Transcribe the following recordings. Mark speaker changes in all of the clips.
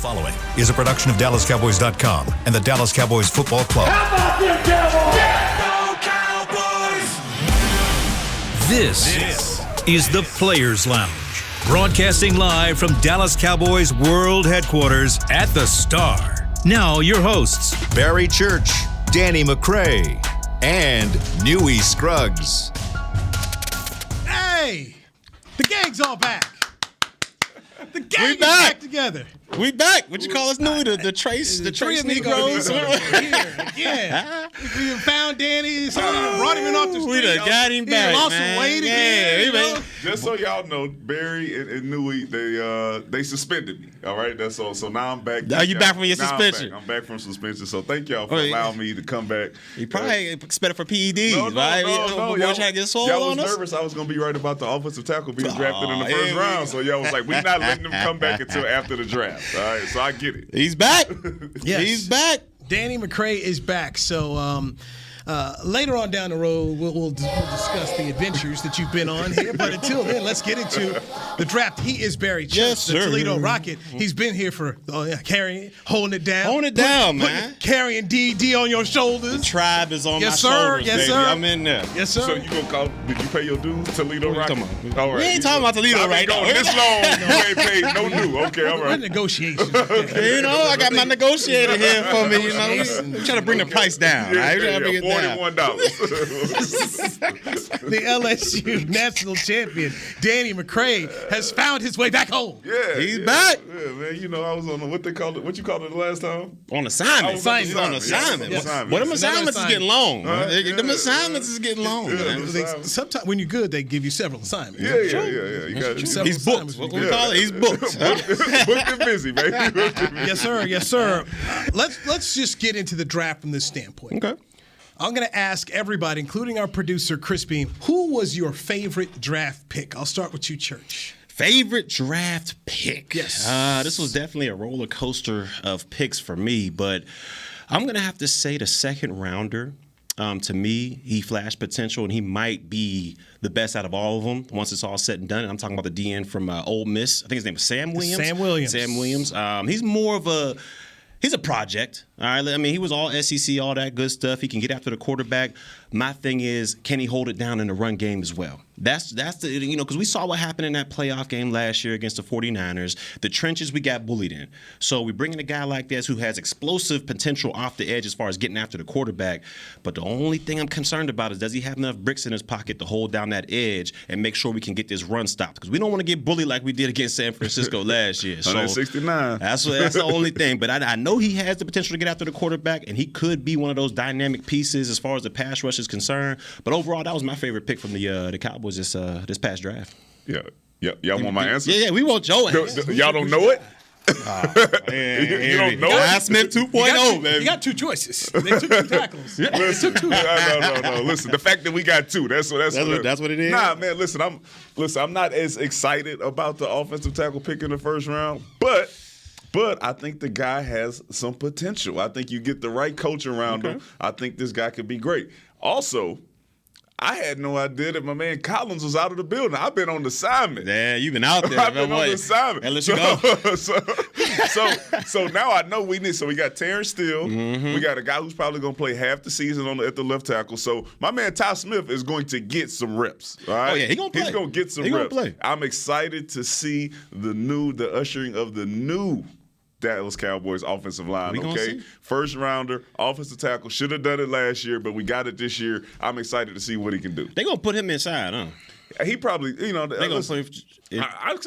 Speaker 1: following is a production of DallasCowboys.com and the Dallas Cowboys Football Club.
Speaker 2: How about them Cowboys?
Speaker 1: Cowboys! This is the Players Lounge, broadcasting live from Dallas Cowboys World Headquarters at the Star. Now your hosts, Barry Church, Danny McCray, and Newy Scruggs.
Speaker 3: Hey, the gang's all back. The gang is back together.
Speaker 4: We back. What you call us, Newy? The Trace Negroes.
Speaker 3: Yeah. We found Danny. Brought him in off the street.
Speaker 4: We done got him back,
Speaker 3: lost
Speaker 4: man.
Speaker 3: some weight again.
Speaker 4: Yeah,
Speaker 5: just so y'all know, Barry and Newy, they suspended me. All right, that's all. So now I'm back.
Speaker 4: Are you back from your suspension?
Speaker 5: I'm back from suspension. So thank y'all for allowing me to come back.
Speaker 4: You probably expected for PEDs, right?
Speaker 5: No.
Speaker 4: Y'all trying to get swole
Speaker 5: y'all
Speaker 4: on
Speaker 5: was
Speaker 4: us?
Speaker 5: nervous. I was gonna be right about the offensive tackle being drafted in the first round. So y'all was like, we're not letting him come back until after the draft. All right, so I get it.
Speaker 4: He's back.
Speaker 3: Yes.
Speaker 4: He's back.
Speaker 3: Danny McCray is back. So later on down the road, we'll discuss the adventures that you've been on here. But until then, let's get into the draft. He is Barry Church,
Speaker 4: Yes,
Speaker 3: the
Speaker 4: sir.
Speaker 3: Toledo Rocket. He's been here for carrying, holding it down.
Speaker 4: Holding it down, man.
Speaker 3: Carrying DD on your shoulders.
Speaker 4: The tribe is on
Speaker 3: Yes,
Speaker 4: my
Speaker 3: sir.
Speaker 4: shoulders,
Speaker 3: Yes,
Speaker 4: baby.
Speaker 3: sir.
Speaker 4: I'm in there.
Speaker 3: Yes, sir.
Speaker 5: So you gonna call? Did you pay your dues, Toledo
Speaker 4: What
Speaker 5: Rocket?
Speaker 4: you talking about?
Speaker 5: All right.
Speaker 4: We ain't talking about Toledo right now.
Speaker 5: Going this long, you ain't paid no due. Okay, all
Speaker 3: We're
Speaker 5: right.
Speaker 3: negotiations.
Speaker 4: You know, I got my negotiator here for me. You know, we trying to bring the price down. Right? Trying to bring it down.
Speaker 5: $41.
Speaker 3: The LSU national champion, Danny McCray, has found his way back home.
Speaker 5: Yeah,
Speaker 4: He's back.
Speaker 5: Yeah, man. You know, I was on what they called it. What you called it the last time?
Speaker 4: On assignment.
Speaker 5: I was on
Speaker 4: On assignment.
Speaker 5: assignment.
Speaker 4: Well, them assignments is
Speaker 3: assignment.
Speaker 4: getting long.
Speaker 5: Huh?
Speaker 4: Them assignments is getting long.
Speaker 5: Yeah.
Speaker 3: Sometimes when you're good, they give you several assignments.
Speaker 5: Yeah. You got it.
Speaker 3: Several
Speaker 4: He's booked.
Speaker 3: assignments.
Speaker 4: What we call it? He's booked.
Speaker 5: Booked and busy, baby.
Speaker 3: Yes, sir. Yes, sir. Let's just get into the draft from this standpoint.
Speaker 4: Okay.
Speaker 3: I'm going to ask everybody, including our producer, Chris Beam, who was your favorite draft pick? I'll start with you, Church.
Speaker 4: Favorite draft pick?
Speaker 3: Yes.
Speaker 4: This was definitely a roller coaster of picks for me, but I'm going to have to say the second rounder. To me, he flashed potential, and he might be the best out of all of them once it's all said and done. And I'm talking about the DN from Ole Miss. I think his name is Sam Williams. Sam Williams. He's more of a – he's a project. All right. I mean, he was all SEC, all that good stuff. He can get after the quarterback. My thing is, can he hold it down in the run game as well? That's the, you know, because we saw what happened in that playoff game last year against the 49ers. The trenches we got bullied in. So we bring in a guy like this who has explosive potential off the edge as far as getting after the quarterback. But the only thing I'm concerned about is, does he have enough bricks in his pocket to hold down that edge and make sure we can get this run stopped? Because we don't want to get bullied like we did against San Francisco last year. So
Speaker 5: 169.
Speaker 4: That's the only thing. But I know he has the potential to get after the quarterback, and he could be one of those dynamic pieces as far as the pass rush is concerned. But overall, that was my favorite pick from the Cowboys this past draft.
Speaker 5: Yeah. Y'all want my answer?
Speaker 4: Yeah, we want your answer.
Speaker 5: Y'all don't know it?
Speaker 4: You
Speaker 5: don't know
Speaker 4: Guy
Speaker 5: it?
Speaker 4: Smith 2.0, baby.
Speaker 3: You got two choices. They took two tackles.
Speaker 5: Listen, no. Listen, the fact that we got two, that's what
Speaker 4: it is?
Speaker 5: Nah, man, listen, I'm not as excited about the offensive tackle pick in the first round, but I think the guy has some potential. I think you get the right coach around him. I think this guy could be great. Also, I had no idea that my man Collins was out of the building. I've been on assignment.
Speaker 4: Yeah, you've been out there.
Speaker 5: I've been on assignment.
Speaker 4: And let you go.
Speaker 5: So now I know we need. So we got Tyron Steele. We got a guy who's probably going to play half the season at the left tackle. So my man Ty Smith is going to get some reps. All right?
Speaker 4: Oh yeah, he's going
Speaker 5: to get some reps. I'm excited to see the ushering of the new Dallas Cowboys offensive line, okay? First rounder, offensive tackle. Should have done it last year, but we got it this year. I'm excited to see what he can do.
Speaker 4: They're going to put him inside, huh?
Speaker 5: He probably,
Speaker 4: They're going to put him.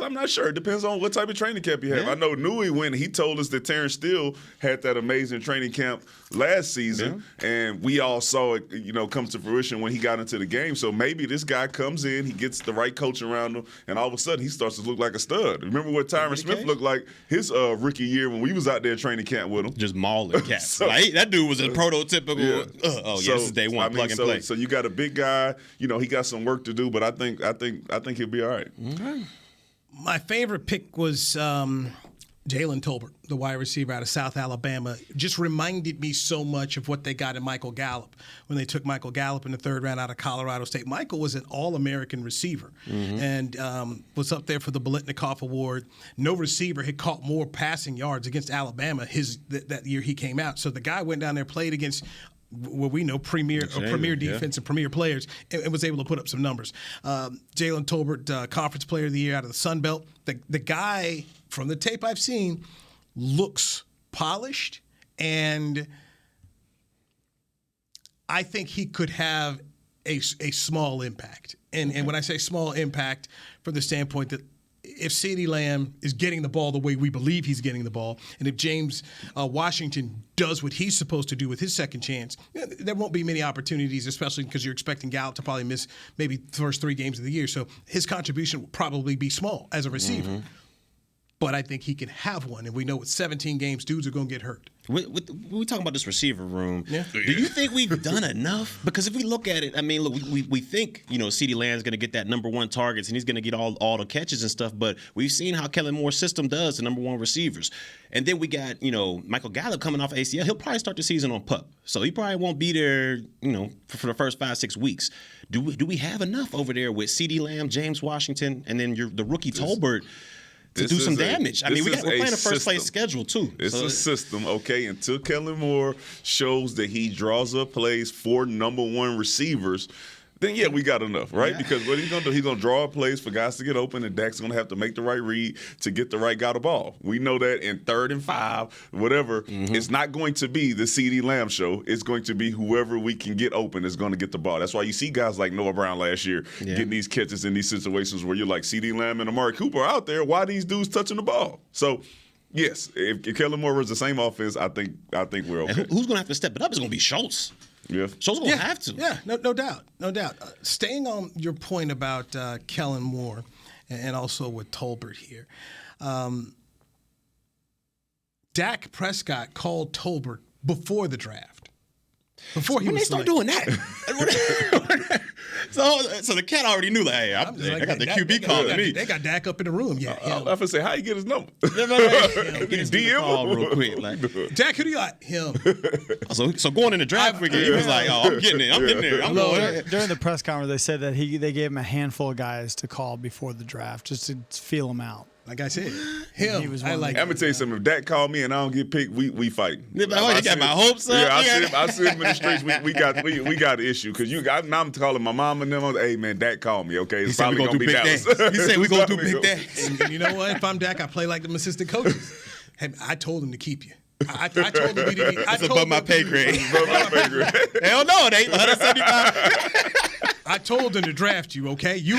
Speaker 5: I'm not sure. It depends on what type of training camp you have.
Speaker 4: Yeah.
Speaker 5: I know Newy, when he told us that Terrence Steele had that amazing training camp last season, and we all saw it, come to fruition when he got into the game. So maybe this guy comes in, he gets the right coach around him, and all of a sudden he starts to look like a stud. Remember what Tyron Smith looked like his rookie year when we was out there training camp with him?
Speaker 4: Just mauling cats. That dude was a prototypical. This is day one, plug and play.
Speaker 5: So you got a big guy. He got some work to do, but I think he'll be all right.
Speaker 3: My favorite pick was Jalen Tolbert, the wide receiver out of South Alabama, just reminded me so much of what they got in Michael Gallup when they took Michael Gallup in the third round out of Colorado State. Michael was an All-American receiver and was up there for the Biletnikoff Award. No receiver had caught more passing yards against Alabama that year he came out. So the guy went down there, played against what we know premier defense and premier players, and was able to put up some numbers. Jalen Tolbert, Conference Player of the Year out of the Sun Belt. The guy, from the tape I've seen, looks polished, and I think he could have a small impact. And when I say small impact, from the standpoint that if CeeDee Lamb is getting the ball the way we believe he's getting the ball, and if James Washington does what he's supposed to do with his second chance, there won't be many opportunities, especially because you're expecting Gallup to probably miss maybe the first 3 games of the year. So his contribution will probably be small as a receiver. But I think he can have one, and we know with 17 games, dudes are going to get hurt.
Speaker 4: When we talking about this receiver room, do you think we've done enough? Because if we look at it, I mean, look, we think, CeeDee Lamb's going to get that number 1 targets and he's going to get all the catches and stuff, but we've seen how Kellen Moore's system does the number 1 receivers. And then we got, Michael Gallup coming off ACL. He'll probably start the season on PUP. So he probably won't be there, for the first 5-6 weeks. Do we have enough over there with CeeDee Lamb, James Washington, and then the rookie Tolbert to do some damage? I mean, we're playing a first-place schedule, too.
Speaker 5: It's a system, okay? Until Kellen Moore shows that he draws up plays for number 1 receivers, then, yeah, we got enough, right? Yeah. Because what he's going to do, he's going to draw up plays for guys to get open, and Dak's going to have to make the right read to get the right guy the ball. We know that in 3rd and 5, whatever, it's not going to be the CeeDee Lamb show. It's going to be whoever we can get open is going to get the ball. That's why you see guys like Noah Brown last year getting these catches in these situations where you're like, CeeDee Lamb and Amari Cooper are out there. Why are these dudes touching the ball? So, yes, if Kellen Moore was the same offense, I think we're okay.
Speaker 4: And who's going to have to step it up is going to be Schultz.
Speaker 5: Yeah.
Speaker 4: Schultz going to have to.
Speaker 3: Yeah, no doubt. Staying on your point about Kellen Moore and also with Tolbert here, Dak Prescott called Tolbert before the draft. Before he
Speaker 4: when
Speaker 3: was
Speaker 4: they start doing that. So the cat already knew, like, hey, I got the QB calling me.
Speaker 3: They got Dak up in the room. Yeah,
Speaker 5: I was going to say, how you get his number?
Speaker 4: Get his DM real quick. Like,
Speaker 3: Dak, who do you like? Him.
Speaker 4: So going in the draft weekend, he was like, oh, I'm getting it. I'm getting there. I'm going.
Speaker 2: During the press conference, they said that they gave him a handful of guys to call before the draft just to feel him out.
Speaker 3: Like I said, him.
Speaker 2: I'm
Speaker 5: gonna tell you something. If Dak called me and I don't get picked, we fight.
Speaker 4: You got my hopes up.
Speaker 5: Yeah, I see him in the streets. We got an issue because I'm calling my mom and them. Hey man, Dak called me. Okay, it's probably gonna be Dallas.
Speaker 4: He said we gonna do big things.
Speaker 3: And you know what? If I'm Dak, I play like them assistant coaches. Hey, I told him to keep you. I told him we didn't.
Speaker 4: It's above my pay grade. Hell no, it ain't 175.
Speaker 3: I told them to draft you, okay? You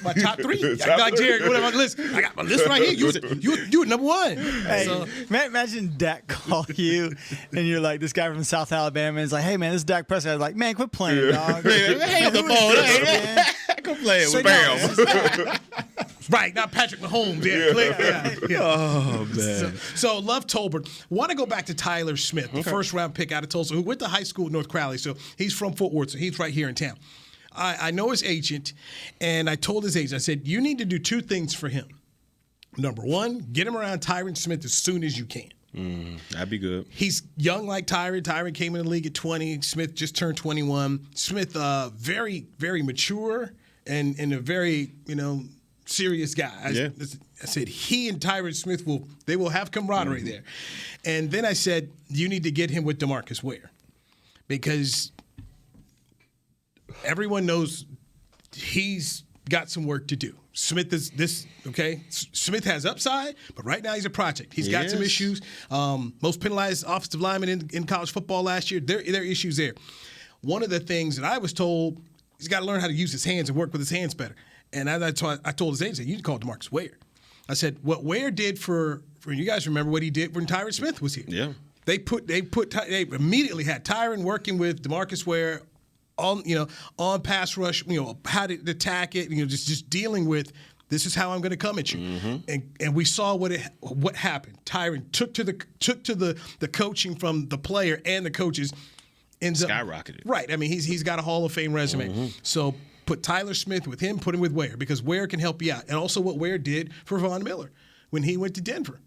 Speaker 3: my top 3. I got Jared, whatever my list. I got my list right here. You were number 1.
Speaker 2: Hey, so, imagine Dak call you, and you're like, this guy from South Alabama is like, hey man, this is Dak Prescott. Like, man, quit playing, dog.
Speaker 4: Hey, the phone. Quit playing with Bam.
Speaker 3: Right, not Patrick Mahomes. Yeah.
Speaker 4: Oh, man.
Speaker 3: So love Tolbert. Want to go back to Tyler Smith, the first-round pick out of Tulsa, who went to high school at North Crowley. So he's from Fort Worth, so he's right here in town. I know his agent, and I told his agent, I said, you need to do 2 things for him. Number 1, get him around Tyron Smith as soon as you can.
Speaker 4: That'd be good.
Speaker 3: He's young like Tyron. Tyron came in the league at 20. Smith just turned 21. Smith, very, very mature and a very, serious guy. I said he and Tyron Smith will have camaraderie there. And then I said, you need to get him with DeMarcus Ware because everyone knows he's got some work to do. Smith is this, okay? Smith has upside, but right now he's a project. He's got some issues. Most penalized offensive lineman in college football last year, there are issues there. One of the things that I was told, he's got to learn how to use his hands and work with his hands better. And I told his agent, you need to call DeMarcus Ware. I said, what Ware did for you guys remember what he did when Tyron Smith was here.
Speaker 4: Yeah.
Speaker 3: They immediately had Tyron working with DeMarcus Ware on pass rush, how to attack it, just dealing with this is how I'm going to come at you. Mm-hmm. And we saw what happened. Tyron took to the coaching from the player and the coaches.
Speaker 4: Skyrocketed.
Speaker 3: Right. I mean, he's got a Hall of Fame resume. Mm-hmm. So put Tyler Smith with him, put him with Ware because Ware can help you out. And also what Ware did for Von Miller when he went to Denver.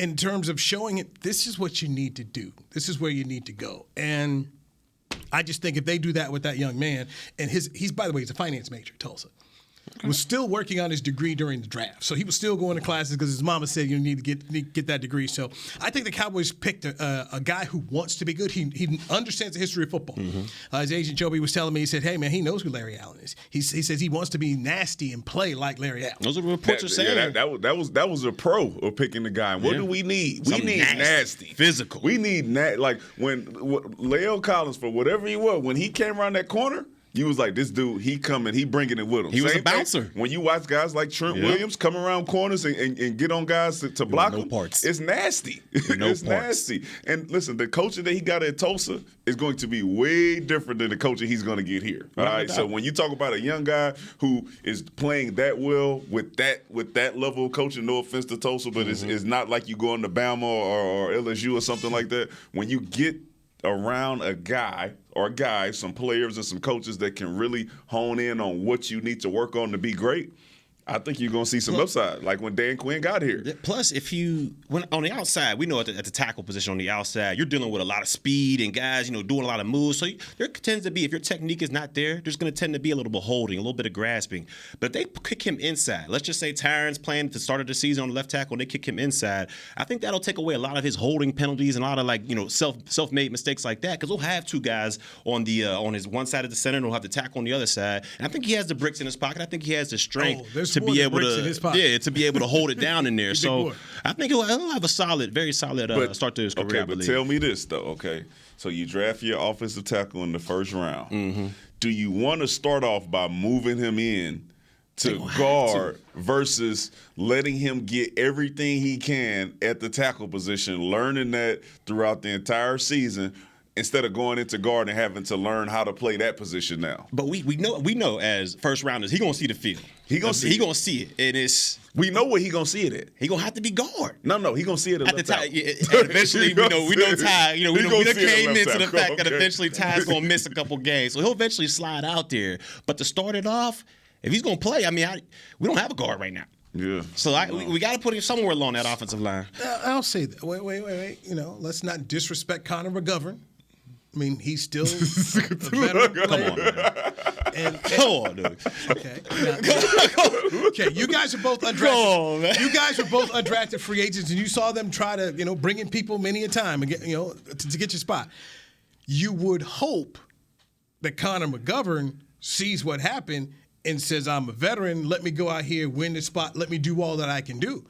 Speaker 3: in terms of showing it, this is what you need to do. This is where you need to go. And I just think if they do that with that young man, and he's by the way, he's a finance major at Tulsa. Okay. Was still working on his degree during the draft. So he was still going to classes because his mama said you need to get that degree. So I think the Cowboys picked a guy who wants to be good. He understands the history of football. His agent Joby was telling me, he said, hey, man, he knows who Larry Allen is. He says he wants to be nasty and play like Larry Allen.
Speaker 4: Those are reports are saying.
Speaker 5: Yeah, that was a pro of picking the guy. What do we need? We need nasty.
Speaker 4: Physical.
Speaker 5: We need like when Leo Collins, for whatever he was, when he came around that corner, you was like, this dude, he coming, he bringing it with him.
Speaker 4: He was a bouncer.
Speaker 5: When you watch guys like Trent Williams come around corners and get on guys to block them, it's nasty. It's nasty. And listen, the coaching that he got at Tulsa is going to be way different than the coaching he's going to get here. All right. So when you talk about a young guy who is playing that well with that level of coaching, no offense to Tulsa, but it's not like you going to Bama or LSU or something like that. When you get around a guy or guys, some players and some coaches that can really hone in on what you need to work on to be great, I think you're going to see some upside, like when Dan Quinn got here.
Speaker 4: Plus, when on the outside, we know at the tackle position on the outside, you're dealing with a lot of speed and guys, doing a lot of moves. So there tends to be, if your technique is not there, there's going to tend to be a little bit of holding, a little bit of grasping. But if they kick him inside, let's just say Tyron's playing at the start of the season on the left tackle, and they kick him inside, I think that'll take away a lot of his holding penalties and a lot of self-made mistakes like that, because he'll have two guys on his one side of the center, and he'll have the tackle on the other side. And I think he has the bricks in his pocket. I think he has the strength to be able to hold it down in there. So I think he'll have a very solid start to his career.
Speaker 5: Okay, but tell me this though. Okay, so you draft your offensive tackle in the first round. Do you want to start off by moving him in to guard versus letting him get everything he can at the tackle position, learning that throughout the entire season, instead of going into guard and having to learn how to play that position now?
Speaker 4: But we know as first rounders, he gonna see the field. He gonna see it. And
Speaker 5: we know where he gonna see it at.
Speaker 4: He gonna have to be guard.
Speaker 5: No, he gonna see it at the time.
Speaker 4: And eventually, we know Ty. We came into the fact that eventually Ty's gonna miss a couple games, so he'll eventually slide out there. But to start it off, if he's gonna play, we don't have a guard right now.
Speaker 5: Yeah.
Speaker 4: So we got to put him somewhere along that offensive line.
Speaker 3: I'll say that. Wait. Let's not disrespect Connor McGovern. I mean, he's still a veteran player.
Speaker 4: Come on, man. Come on, dude.
Speaker 3: Okay. Okay, you guys are both undrafted. You guys were both undrafted free agents, and you saw them try to, bring in people many a time and get, to get your spot. You would hope that Connor McGovern sees what happened and says, I'm a veteran, let me go out here, win the spot, let me do all that I can do.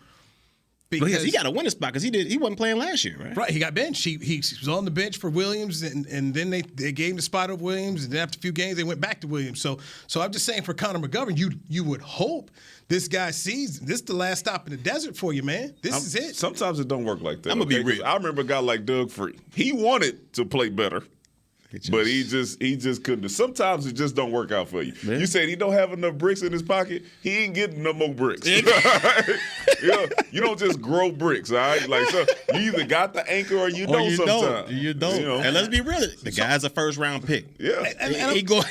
Speaker 4: Because he got to win a spot because he wasn't playing last year, right?
Speaker 3: Right, he got benched. He was on the bench for Williams, and then they gave him the spot of Williams, and then after a few games they went back to Williams. So I'm just saying for Connor McGovern, you would hope this guy sees this is the last stop in the desert for you, man. This is it.
Speaker 5: Sometimes it don't work like that.
Speaker 4: I'm gonna be real.
Speaker 5: I remember a guy like Doug Free. He wanted to play better. But he just couldn't. Sometimes it just don't work out for you. Man. You said he don't have enough bricks in his pocket. He ain't getting no more bricks. You don't just grow bricks, all right? Like, so you either got the anchor or you don't sometimes.
Speaker 4: You don't. And let's be real. The guy's a first round pick.
Speaker 5: Yeah.
Speaker 4: They go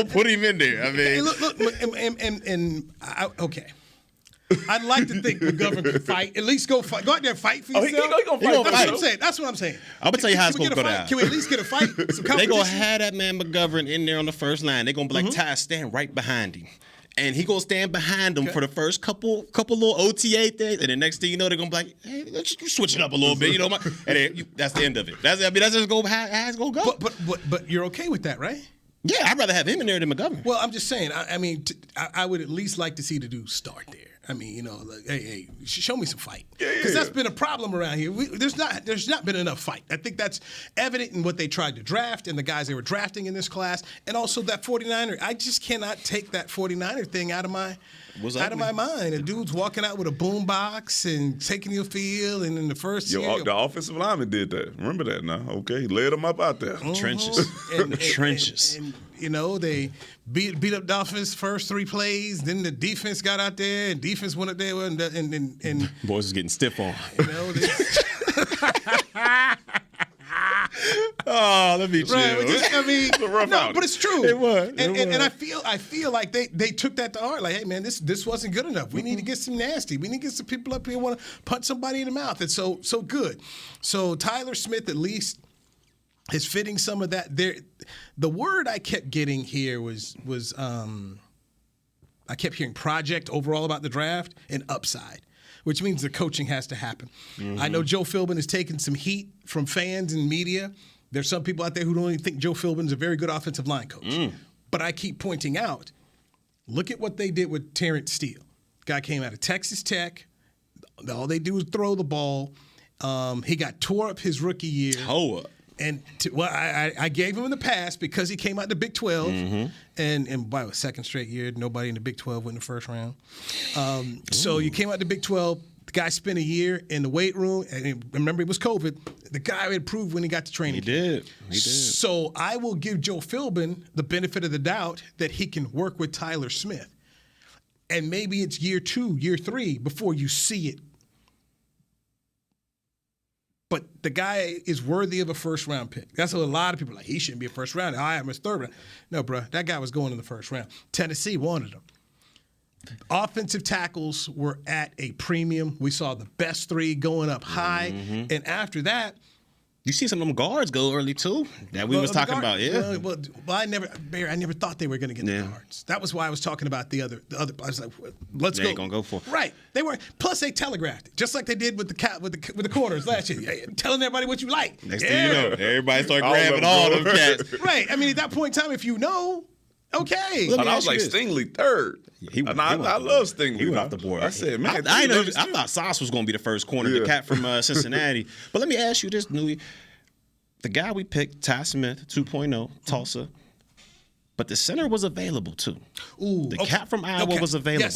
Speaker 4: put him in there. I mean,
Speaker 3: look, okay. I'd like to think McGovern can fight. At least go fight. Go out there and fight for yourself.
Speaker 5: He gonna fight.
Speaker 3: That's what I'm saying.
Speaker 4: I'm gonna tell you how it's gonna go down.
Speaker 3: Can we at least get a fight?
Speaker 4: They gonna have that man McGovern in there on the first line. They gonna be like, Ty, stand right behind him. And he gonna stand behind him for the first couple little OTA things, and the next thing you know, they're gonna be like, "Hey, let's switch it up a little bit," and then that's the end of it. That's just how it's gonna go.
Speaker 3: But you're okay with that, right?
Speaker 4: Yeah, I'd rather have him in there than McGovern.
Speaker 3: Well, I'm just saying. I would at least like to see the dude start there. I mean, hey, show me some fight. Because that's been a problem around here. There's not been enough fight. I think that's evident in what they tried to draft and the guys they were drafting in this class. And also that 49er. I just cannot take that 49er thing out of my mind. A dude's walking out with a boom box and taking your field, and in the first year.
Speaker 5: The offensive lineman did that. Remember that now. Okay, he led them up out there.
Speaker 4: Trenches. Trenches.
Speaker 3: And they beat up Dolphins first 3 plays. Then the defense got out there, and defense went up there, and
Speaker 4: boys was getting stiff on. Oh, let me chill.
Speaker 3: Right? I mean,
Speaker 5: outing.
Speaker 3: but it's true.
Speaker 4: It was.
Speaker 3: And I feel like they took that to heart. Like, hey man, this wasn't good enough. We need to get some nasty. We need to get some people up here who want to punch somebody in the mouth. It's so good. So Tyler Smith at least is fitting some of that. There, the word I kept getting here was I kept hearing project overall about the draft and upside, which means the coaching has to happen. I know Joe Philbin has taken some heat from fans and media. There's some people out there who don't even think Joe Philbin's a very good offensive line coach. But I keep pointing out, look at what they did with Terrence Steele. Guy came out of Texas Tech. All they do is throw the ball. He got tore up his rookie year. And I gave him in the past because he came out the Big 12, and by the second straight year, nobody in the Big 12 went in the first round. So you came out the Big 12. The guy spent a year in the weight room, and remember it was COVID. The guy had proved when he got to training.
Speaker 4: He did.
Speaker 3: So I will give Joe Philbin the benefit of the doubt that he can work with Tyler Smith, and maybe it's year 2, year 3 before you see it. But the guy is worthy of a first-round pick. That's what a lot of people are like. He shouldn't be a first round. I am his third round. No, bro, that guy was going in the first round. Tennessee wanted him. Offensive tackles were at a premium. We saw the best 3 going up high. And after that,
Speaker 4: you see some of them guards go early too. That we was talking about, yeah.
Speaker 3: Well, I never thought they were going to get the guards. That was why I was talking about the other. I was like, let's go.
Speaker 4: They ain't gonna go for it.
Speaker 3: Right. They were. Plus, they telegraphed it, just like they did with the corners last year, telling everybody what you like.
Speaker 4: Next thing you know, everybody started grabbing all them cats.
Speaker 3: Right. I mean, at that point in time, if you know, okay.
Speaker 5: And I was like, Stingley third. I love Stingley.
Speaker 4: He went off the board.
Speaker 5: I said, man,
Speaker 4: I thought Sauce was going to be the first corner, the cat from Cincinnati. But let me ask you this, Newy. The guy we picked, Ty Smith, 2.0, Tulsa. But the center was available, too. The cat from Iowa was available.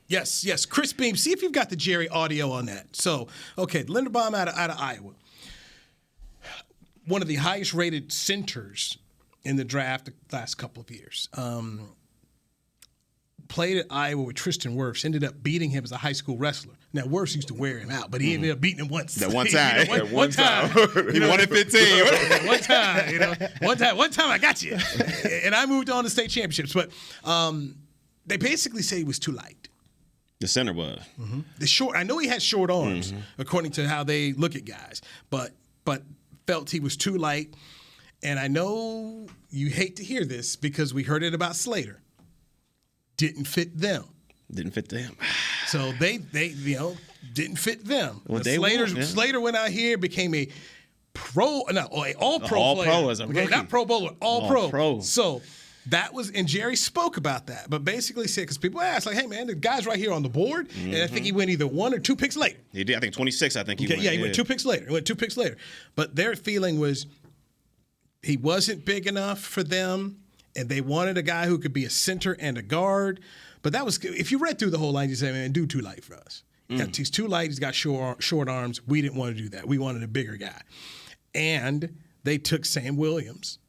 Speaker 3: Yes. Chris Beam, see if you've got the Jerry audio on that. So, okay, Linderbaum out of Iowa. One of the highest rated centers in the draft the last couple of years. Played at Iowa with Tristan Wirfs, ended up beating him as a high school wrestler. Now, Wirfs used to wear him out, but he ended up beating him once.
Speaker 4: That one time.
Speaker 3: One time.
Speaker 4: He won at 15.
Speaker 3: One time I got you. And I moved on to state championships. But they basically say he was too light.
Speaker 4: The center was.
Speaker 3: The short. I know he had short arms, according to how they look at guys, but felt he was too light. And I know you hate to hear this because we heard it about Slater. Didn't fit them. So they didn't fit them.
Speaker 4: Well,
Speaker 3: Slater went out here, became a all-pro player.
Speaker 4: All-pro as a rookie.
Speaker 3: Not Pro Bowler, all-pro.
Speaker 4: All-pro.
Speaker 3: So that was, and Jerry spoke about that, but basically said, because people asked, like, hey, man, the guy's right here on the board, and I think he went either 1 or 2 picks later.
Speaker 4: He did, I think 26, he went.
Speaker 3: Yeah, he went 2 picks later. But their feeling was he wasn't big enough for them, and they wanted a guy who could be a center and a guard. But that was, if you read through the whole line, you say, man, dude, too light for us. He's too light. He's got short arms. We didn't want to do that. We wanted a bigger guy. And they took Sam Williams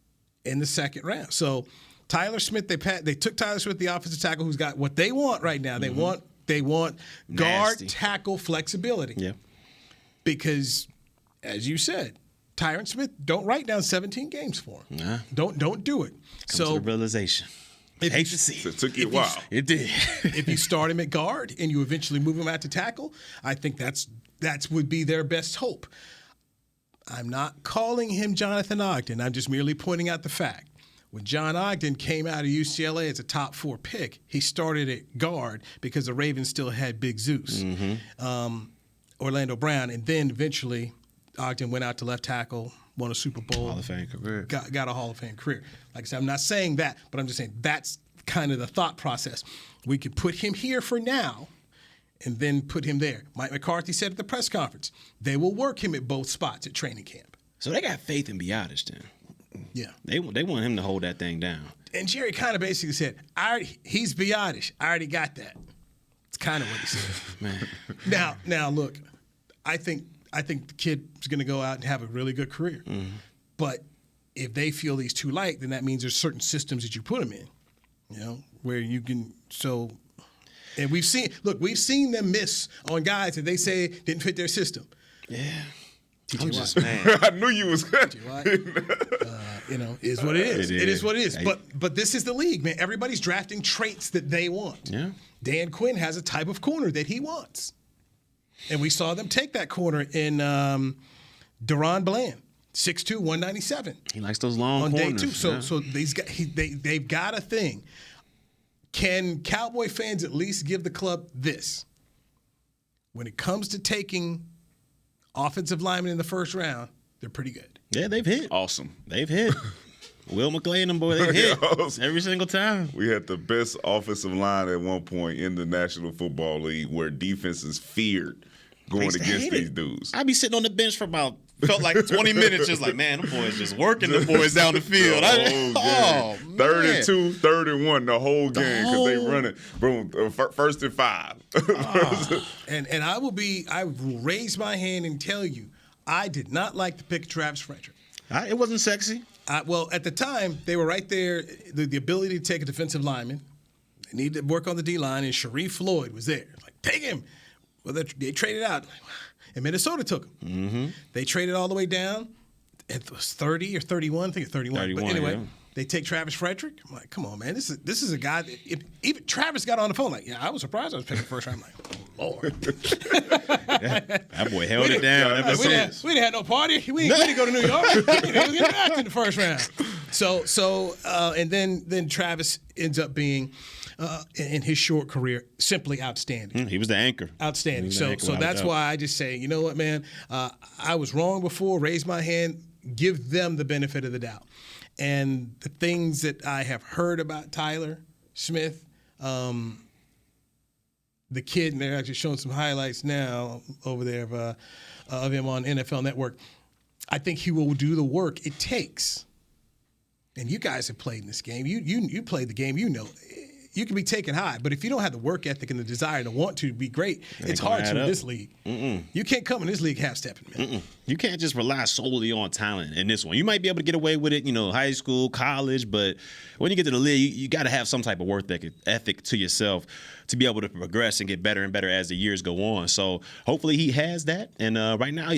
Speaker 3: in the second round. So Tyler Smith, they took Tyler Smith, the offensive tackle, who's got what they want right now. They want guard tackle flexibility.
Speaker 4: Yeah.
Speaker 3: Because, as you said, Tyron Smith, don't write down 17 games for him.
Speaker 4: Nah.
Speaker 3: Don't do it.
Speaker 4: To the realization. Hate to see.
Speaker 5: It took you a while.
Speaker 4: It did.
Speaker 3: If you start him at guard and you eventually move him out to tackle, I think that's would be their best hope. I'm not calling him Jonathan Ogden. I'm just merely pointing out the fact. When John Ogden came out of UCLA as a top 4 pick, he started at guard because the Ravens still had Big Zeus, Orlando Brown, and then eventually Ogden went out to left tackle, won a Super Bowl.
Speaker 4: Hall of Fame career.
Speaker 3: Got a Hall of Fame career. Like I said, I'm not saying that, but I'm just saying that's kind of the thought process. We could put him here for now and then put him there. Mike McCarthy said at the press conference, they will work him at both spots at training camp.
Speaker 4: So they got faith in Biotish then.
Speaker 3: Yeah.
Speaker 4: They want him to hold that thing down.
Speaker 3: And Jerry kind of basically said, he's Biotish. I already got that. It's kind of what he said.
Speaker 4: Man.
Speaker 3: Now look, I think the kid's going to go out and have a really good career. But if they feel he's too light, then that means there's certain systems that you put him in, where you can and we've seen them miss on guys that they say didn't fit their system.
Speaker 4: Yeah.
Speaker 3: TJ
Speaker 4: I'm
Speaker 3: Watt.
Speaker 4: just, man.
Speaker 5: I knew you was good.
Speaker 3: Is what it is. It is what it is.
Speaker 4: Hey.
Speaker 3: But this is the league, man. Everybody's drafting traits that they want.
Speaker 4: Yeah.
Speaker 3: Dan Quinn has a type of corner that he wants. And we saw them take that corner in Deron Bland, 6'2", 197.
Speaker 4: He likes those long
Speaker 3: on
Speaker 4: corners.
Speaker 3: day 2. So
Speaker 4: yeah.
Speaker 3: so they've got a thing. Can Cowboy fans at least give the club this? When it comes to taking offensive linemen in the first round, they're pretty good.
Speaker 4: Yeah, they've hit.
Speaker 5: Awesome.
Speaker 4: They've hit. Will McCray and them boy, they've hit
Speaker 5: Awesome.
Speaker 4: every single time.
Speaker 5: We had the best offensive line at one point in the National Football League where defenses feared going
Speaker 4: They
Speaker 5: against
Speaker 4: hate
Speaker 5: these
Speaker 4: it.
Speaker 5: dudes.
Speaker 4: I'd be sitting on the bench for felt like 20 minutes, just like, man, them boys just working the boys down the field.
Speaker 5: The whole game. 3rd and 2, 3rd and 1, the whole game because they run it. Boom, 1st and 5.
Speaker 3: And I will raise my hand and tell you, I did not like the pick of Travis Frederick.
Speaker 4: It wasn't sexy.
Speaker 3: Well, at the time, they were right there. The ability to take a defensive lineman. They needed to work on the D-line, and Sharif Floyd was there. Like, take him. Well, they traded out. And Minnesota took him. Mm-hmm. They traded all the way down. It was 30 or 31. I think it's 31.
Speaker 4: 31,
Speaker 3: but anyway,
Speaker 4: yeah.
Speaker 3: they take Travis Frederick. I'm like, come on, man. This is a guy that even Travis got on the phone like, yeah, I was surprised I was picking first round. I'm like, oh, Lord.
Speaker 4: That boy held it down ever
Speaker 3: We didn't
Speaker 4: since.
Speaker 3: have no party. We didn't go to New York. He was getting back in the first round. And then Travis ends up being, in his short career, simply outstanding.
Speaker 4: He was the anchor.
Speaker 3: Outstanding.
Speaker 4: He was the
Speaker 3: So
Speaker 4: anchor,
Speaker 3: so
Speaker 4: without a
Speaker 3: that's
Speaker 4: doubt.
Speaker 3: why I just say, you know what, man, I was wrong before. Raise my hand. Give them the benefit of the doubt. And the things that I have heard about Tyler Smith, the kid, and they're actually showing some highlights now over there of him on NFL Network. I think he will do the work it takes. And you guys have played in this game. You played the game. You know, you can be taken high, but if you don't have the work ethic and the desire to want to be great, it's hard to in this league. You can't come in this league half-stepping, man.
Speaker 4: You can't just rely solely on talent in this one. You might be able to get away with it, high school, college, but when you get to the league, you got to have some type of work ethic to yourself to be able to progress and get better and better as the years go on. So hopefully he has that, and right now,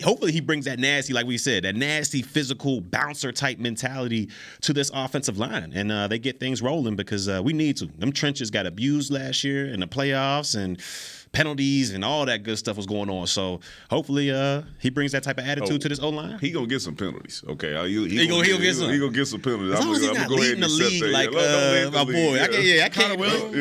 Speaker 4: hopefully he brings that nasty, like we said, that nasty physical bouncer type mentality to this offensive line, and they get things rolling because we need to. Them trenches got abused last year in the playoffs, and penalties and all that good stuff was going on. So hopefully he brings that type of attitude to this O-line.
Speaker 5: He gonna get some penalties. Okay,
Speaker 4: He gonna get some.
Speaker 5: He gonna get some penalties.
Speaker 4: As long as he's not leading the league like my boy. I can't.
Speaker 5: Don't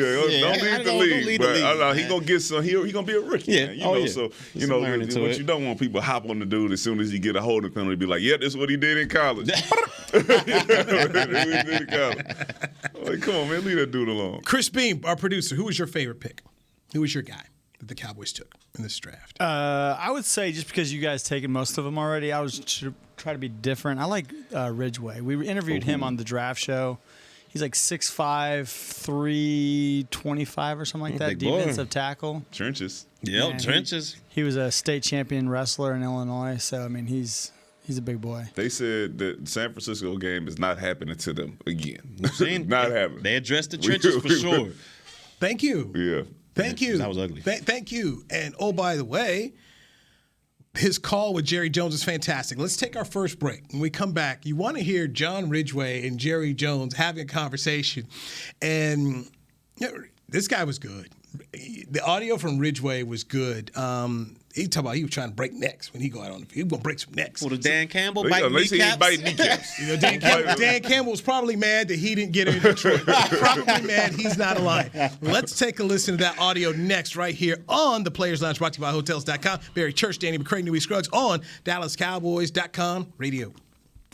Speaker 5: lead the league. But he gonna get some. He gonna be a rookie.
Speaker 4: Yeah.
Speaker 5: Man. So what you don't want people hop on the dude as soon as he get a holding penalty. Be like, yeah, this is what he did in college. Like, come on, man, leave that dude alone.
Speaker 3: Chris Beam, our producer, who was your favorite pick? Who was your guy that the Cowboys took in this draft?
Speaker 2: I would say just because you guys taken most of them already, I was try to be different. I like Ridgeway. We interviewed him on the draft show. He's like 6'5", 325 or something like that.
Speaker 4: Big boy.
Speaker 2: Defensive tackle.
Speaker 5: Trenches.
Speaker 4: Yep,
Speaker 2: Man,
Speaker 4: trenches.
Speaker 2: He was a state champion wrestler in Illinois, so I mean he's a big boy.
Speaker 5: They said that the San Francisco game is not happening to them again.
Speaker 4: Seen?
Speaker 5: Not happening.
Speaker 4: They addressed the trenches for sure.
Speaker 3: Thank you.
Speaker 5: Yeah.
Speaker 3: Thank you.
Speaker 4: That was ugly.
Speaker 3: Thank you. And oh, by the way, his call with Jerry Jones is fantastic. Let's take our first break. When we come back, you want to hear John Ridgeway and Jerry Jones having a conversation. And this guy was good. The audio from Ridgeway was good. He talked about he was trying to break necks when he go out on the field. He was going to break some necks.
Speaker 4: Well, Dan Campbell
Speaker 5: At
Speaker 4: biting
Speaker 5: least he ain't
Speaker 4: kneecaps.
Speaker 5: biting kneecaps.
Speaker 3: Dan Campbell was probably mad that he didn't get in Detroit. Probably mad he's not alive. Let's take a listen to that audio next right here on the Players Lounge, brought to you by Hotels.com. Barry Church, Danny McCray, Newy, Scruggs on DallasCowboys.com radio.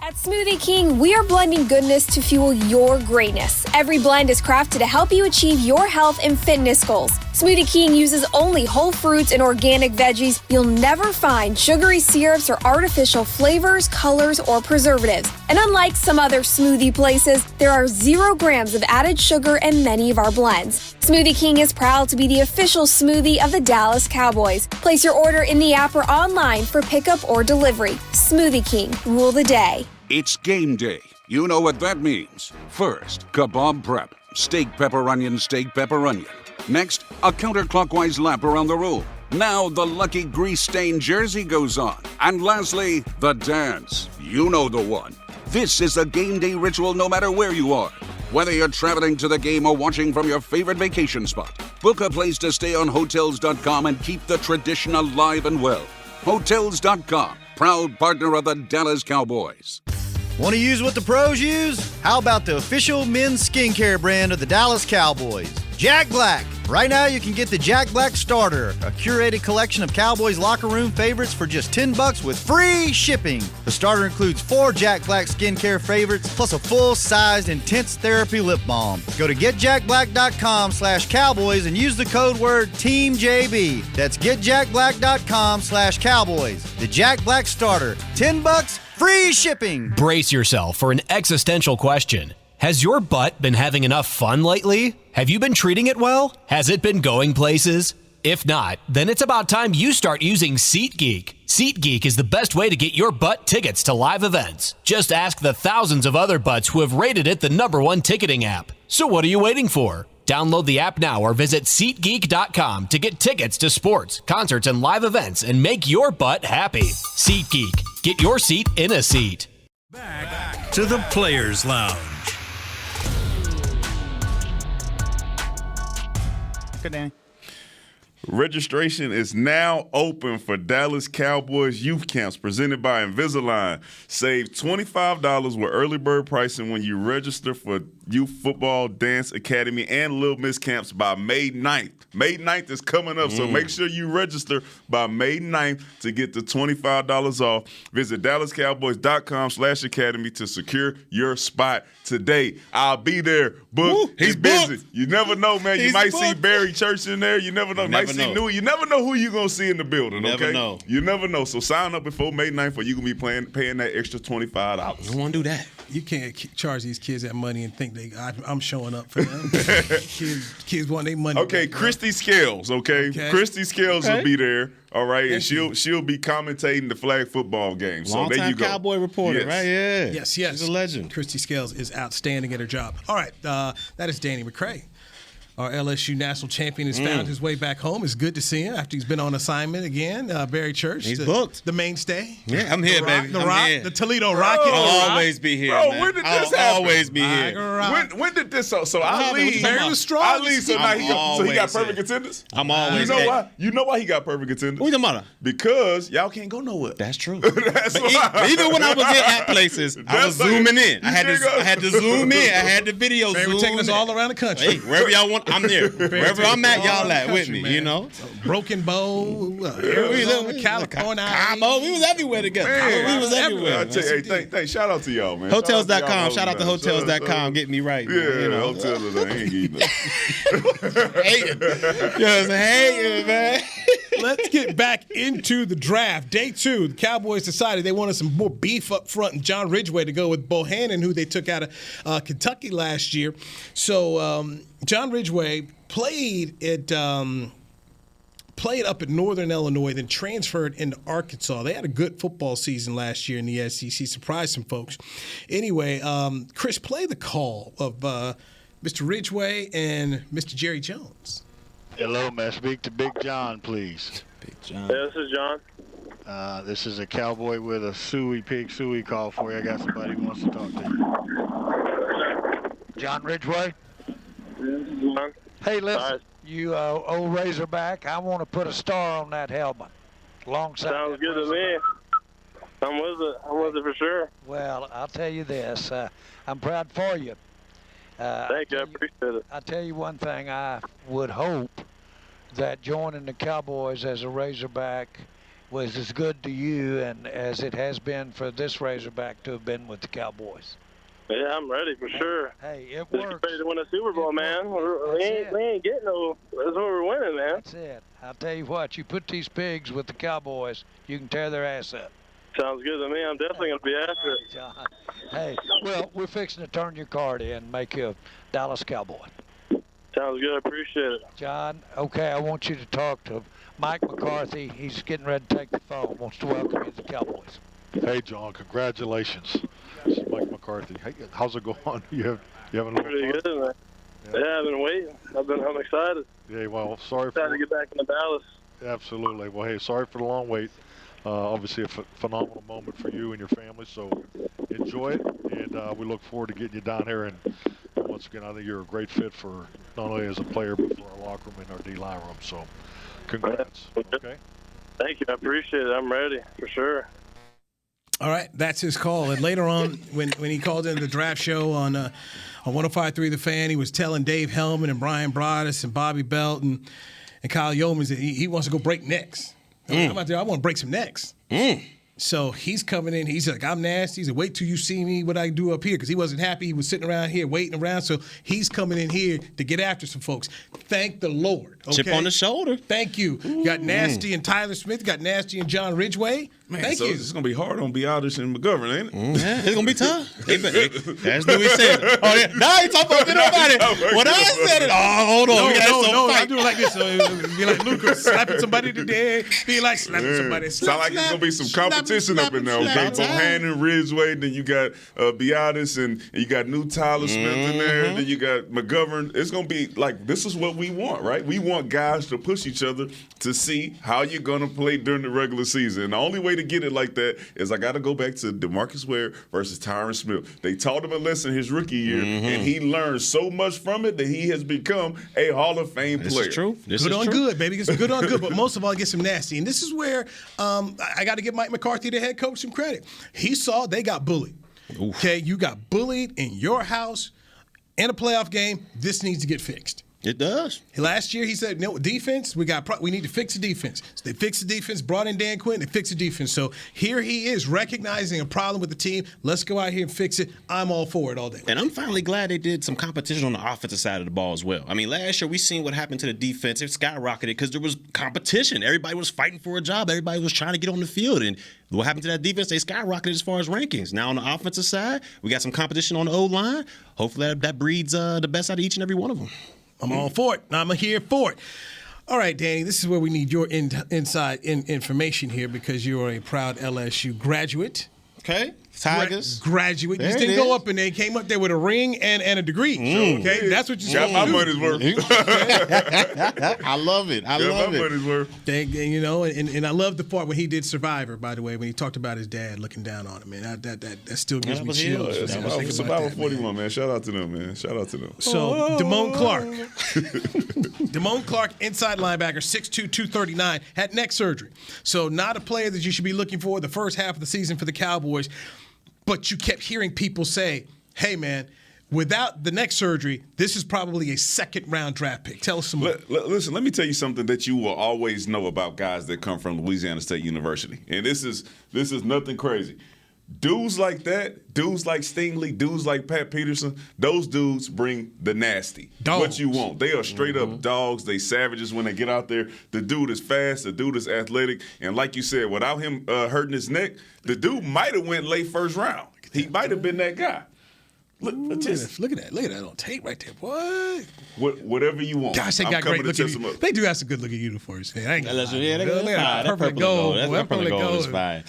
Speaker 6: At Smoothie King, we are blending goodness to fuel your greatness. Every blend is crafted to help you achieve your health and fitness goals. Smoothie King uses only whole fruits and organic veggies. You'll never find sugary syrups or artificial flavors, colors, or preservatives. And unlike some other smoothie places, there are 0 grams of added sugar in many of our blends. Smoothie King is proud to be the official smoothie of the Dallas Cowboys. Place your order in the app or online for pickup or delivery. Smoothie King, rule the day.
Speaker 7: It's game day. You know what that means. First, kebab prep. Steak, pepper, onion, steak, pepper, onion. Next, a counterclockwise lap around the room. Now the lucky grease-stained jersey goes on. And lastly, the dance. You know the one. This is a game day ritual no matter where you are. Whether you're traveling to the game or watching from your favorite vacation spot, book a place to stay on Hotels.com and keep the tradition alive and well. Hotels.com, proud partner of the Dallas Cowboys.
Speaker 8: Want to use what the pros use? How about the official men's skincare brand of the Dallas Cowboys, Jack Black? Right now, you can get the Jack Black Starter, a curated collection of Cowboys locker room favorites for just $10 with free shipping. The starter includes 4 Jack Black skincare favorites plus a full-sized intense therapy lip balm. Go to getjackblack.com/Cowboys and use the code word TEAMJB. That's getjackblack.com/Cowboys. The Jack Black Starter, $10, free shipping.
Speaker 9: Brace yourself for an existential question. Has your butt been having enough fun lately? Have you been treating it well? Has it been going places? If not, then it's about time you start using SeatGeek. SeatGeek is the best way to get your butt tickets to live events. Just ask the thousands of other butts who have rated it the #1 ticketing app. So what are you waiting for? Download the app now or visit SeatGeek.com to get tickets to sports, concerts, and live events and make your butt happy. SeatGeek. Get your seat in a seat.
Speaker 1: Back to the Players Lounge.
Speaker 2: Good, Danny.
Speaker 5: Registration is now open for Dallas Cowboys youth camps presented by Invisalign. Save $25 with early bird pricing when you register for Youth Football, Dance Academy, and Little Miss camps by May 9th. May 9th is coming up, so make sure you register by May 9th to get the $25 off. Visit DallasCowboys.com/academy to secure your spot today. I'll be there. He's busy. You never know, man. You might see Barry Church in there. You never know. You might see Newy. You never know who you're going to see in the building,
Speaker 4: Never know.
Speaker 5: You never know. So sign up before May 9th or you're going to be paying that extra $25.
Speaker 4: You don't want to do that.
Speaker 3: You can't charge these kids that money and think I'm showing up for them. kids want their money.
Speaker 5: Okay,
Speaker 3: back,
Speaker 5: Christy Scales, okay? Christy Scales will be there, all right? And she'll be commentating the flag football game. So there you go.
Speaker 4: Cowboy reporter, right? Yeah.
Speaker 3: Yes.
Speaker 4: She's a legend.
Speaker 3: Christy Scales is outstanding at her job. All right, that is Danny McCray. Our LSU national champion has found his way back home. It's good to see him after he's been on assignment again. Barry Church.
Speaker 4: He's booked.
Speaker 3: The mainstay.
Speaker 4: Yeah, I'm here, baby.
Speaker 3: The
Speaker 4: I'm
Speaker 3: Rock.
Speaker 4: here.
Speaker 3: The Toledo Rocket.
Speaker 4: I'll always be here, man.
Speaker 5: When did this
Speaker 4: I'll
Speaker 5: happen?
Speaker 4: always be here.
Speaker 5: When did this? So I leave.
Speaker 3: Barry was strong.
Speaker 5: I leave. So now he got
Speaker 4: always
Speaker 5: perfect
Speaker 4: here.
Speaker 5: attendance.
Speaker 4: I'm always
Speaker 5: You know
Speaker 4: here.
Speaker 5: why? You know why he got perfect attendance?
Speaker 4: What you talking about?
Speaker 5: Because y'all can't go nowhere.
Speaker 4: That's true.
Speaker 5: That's why.
Speaker 4: Even when I was at places, I was zooming in. I had to zoom in. I had the video
Speaker 3: Barry
Speaker 4: zoom
Speaker 3: was taking us
Speaker 4: in.
Speaker 3: all around the country.
Speaker 4: Hey, wherever y'all want, I'm there. Wherever I'm at, y'all at with me, you know?
Speaker 3: Broken Bow, Arizona, California.
Speaker 4: Cabo, we was everywhere together.
Speaker 5: Man,
Speaker 4: We was everywhere.
Speaker 5: I tell you, hey, shout out to y'all, man.
Speaker 4: Hotels.com. Shout out to Hotels.com. Get me right.
Speaker 5: Yeah,
Speaker 4: man, you know.
Speaker 5: Hotels. I ain't getting it.
Speaker 4: Hating. Just hating, man.
Speaker 3: Let's get back into the draft. Day 2, the Cowboys decided they wanted some more beef up front and John Ridgeway to go with Bohannon, who they took out of Kentucky last year. So John Ridgeway played up at Northern Illinois, then transferred into Arkansas. They had a good football season last year in the SEC, surprised some folks. Anyway, Chris, play the call of Mr. Ridgeway and Mr. Jerry Jones.
Speaker 10: Hello, may I speak to Big John, please?
Speaker 4: Big John.
Speaker 11: Yeah, this is John.
Speaker 10: This is a cowboy with a pig suey call for you. I got somebody who wants to talk to you. John Ridgeway?
Speaker 11: This is John.
Speaker 10: Hey, listen, you old Razorback, I want to put a star on that helmet. Alongside
Speaker 11: Sounds good to me. I'm with it for sure.
Speaker 10: Well, I'll tell you this. I'm proud for you.
Speaker 11: Thank you. I appreciate it.
Speaker 10: I'll tell you one thing. I would hope that joining the Cowboys as a Razorback was as good to you and as it has been for this Razorback to have been with the Cowboys.
Speaker 11: Yeah, I'm ready for sure.
Speaker 10: Hey, it
Speaker 11: Just
Speaker 10: works.
Speaker 11: ready to win a Super Bowl, man. We ain't getting no. That's what we're winning, man.
Speaker 10: That's it. I'll tell you what. You put these pigs with the Cowboys, you can tear their ass up.
Speaker 11: Sounds good to me. I'm definitely going to be after it.
Speaker 10: John. Hey, well, we're fixing to turn your card in and make you a Dallas Cowboy.
Speaker 11: Sounds good. I appreciate it.
Speaker 10: John, okay, I want you to talk to Mike McCarthy. He's getting ready to take the phone. Wants to welcome you to the Cowboys.
Speaker 12: Hey, John, congratulations. This is Mike McCarthy. Hey, how's it going? You having a little
Speaker 11: Pretty good, man. Yeah, I've been waiting. I'm excited.
Speaker 12: Yeah, well, sorry
Speaker 11: Excited to get back into Dallas.
Speaker 12: Absolutely. Well, hey, sorry for the long wait. Obviously a phenomenal moment for you and your family, so enjoy it, and we look forward to getting you down here. And once again, I think you're a great fit for not only as a player, but for our locker room and our D-line room. So congrats. Okay.
Speaker 11: Thank you. I appreciate it. I'm ready for sure.
Speaker 3: All right, that's his call. And later on, when he called in the draft show on 105.3 The Fan, he was telling Dave Hellman and Brian Broaddus and Bobby Belt and Kyle Yeomans that he wants to go break necks. I'm out there, I want to break some necks. So he's coming in. He's like, I'm nasty. He said, wait till you see me, what I do up here, because he wasn't happy. He was sitting around here waiting around. So he's coming in here to get after some folks. Thank the Lord. Okay?
Speaker 4: Chip on the shoulder.
Speaker 3: Thank you. You got Nasty and Tyler Smith. You got Nasty and John Ridgeway.
Speaker 5: Man,
Speaker 3: Thank
Speaker 5: so
Speaker 3: you.
Speaker 5: it's going to be hard on Biotis and McGovern, ain't it?
Speaker 4: Yeah, it's going to be tough. That's what we said. Oh, yeah. Now he's talking about it. When I said it, hold on.
Speaker 3: No, I do it like this. So it'll be like Lucas slapping somebody today. Be like slapping somebody.
Speaker 5: Sound like it's going to be some competition up in there. Okay, Bohannon and Ridgeway, then you got Biotis, and you got new Tyler Smith in there, and then you got McGovern. It's going to be like, this is what we want, right? We want guys to push each other to see how you're going to play during the regular season. And the only way to get it like that is I got to go back to DeMarcus Ware versus Tyron Smith. They taught him a lesson his rookie year, and he learned so much from it that he has become a Hall of Fame player.
Speaker 4: This is true.
Speaker 3: Good on good, baby. Get some good on good, but most of all, get some nasty. And this is where I got to give Mike McCarthy, the head coach, some credit. He saw they got bullied. Oof. Okay, you got bullied in your house in a playoff game. This needs to get fixed.
Speaker 4: It does.
Speaker 3: Last year, he said, no, defense, we need to fix the defense. So they fixed the defense, brought in Dan Quinn, they fixed the defense. So here he is recognizing a problem with the team. Let's go out here and fix it. I'm all for it all day.
Speaker 4: And I'm finally glad they did some competition on the offensive side of the ball as well. I mean, last year we seen what happened to the defense. It skyrocketed because there was competition. Everybody was fighting for a job. Everybody was trying to get on the field. And what happened to that defense? They skyrocketed as far as rankings. Now on the offensive side, we got some competition on the O-line. Hopefully that breeds the best out of each and every one of them.
Speaker 3: I'm all for it. I'm here for it. All right, Danny, this is where we need your inside information here because you are a proud LSU graduate.
Speaker 4: Okay. Tigers.
Speaker 3: Graduate. You didn't go up in there. Came up there with a ring and a degree. Okay, that's what you
Speaker 5: got my money's worth.
Speaker 4: I love it. I love it.
Speaker 5: Money's worth.
Speaker 3: You know, and I love the part when he did Survivor. By the way, when he talked about his dad looking down on him, man, that still gives me chills.
Speaker 5: Survivor 41, man. Shout out to them, man. Shout out to them.
Speaker 3: So Damon Clark, Damon Clark, inside linebacker, 6'2", 239, had neck surgery. So not a player that you should be looking for the first half of the season for the Cowboys. But you kept hearing people say, hey, man, without the neck surgery, this is probably a second-round draft pick. Tell us some more.
Speaker 5: Listen, let me tell you something that you will always know about guys that come from Louisiana State University. And this is nothing crazy. Dudes like that, dudes like Stingley, dudes like Pat Peterson, those dudes bring the nasty.
Speaker 3: Dogs.
Speaker 5: What you want. They are straight-up dogs. They savages when they get out there. The dude is fast. The dude is athletic. And like you said, without him hurting his neck, the dude might have went late first round. He might have been that guy. Look at that on tape right there. Whatever you want.
Speaker 3: Gosh, they got great looking. They do have some good looking uniforms. They got purple and gold.
Speaker 4: That purple and gold is fine.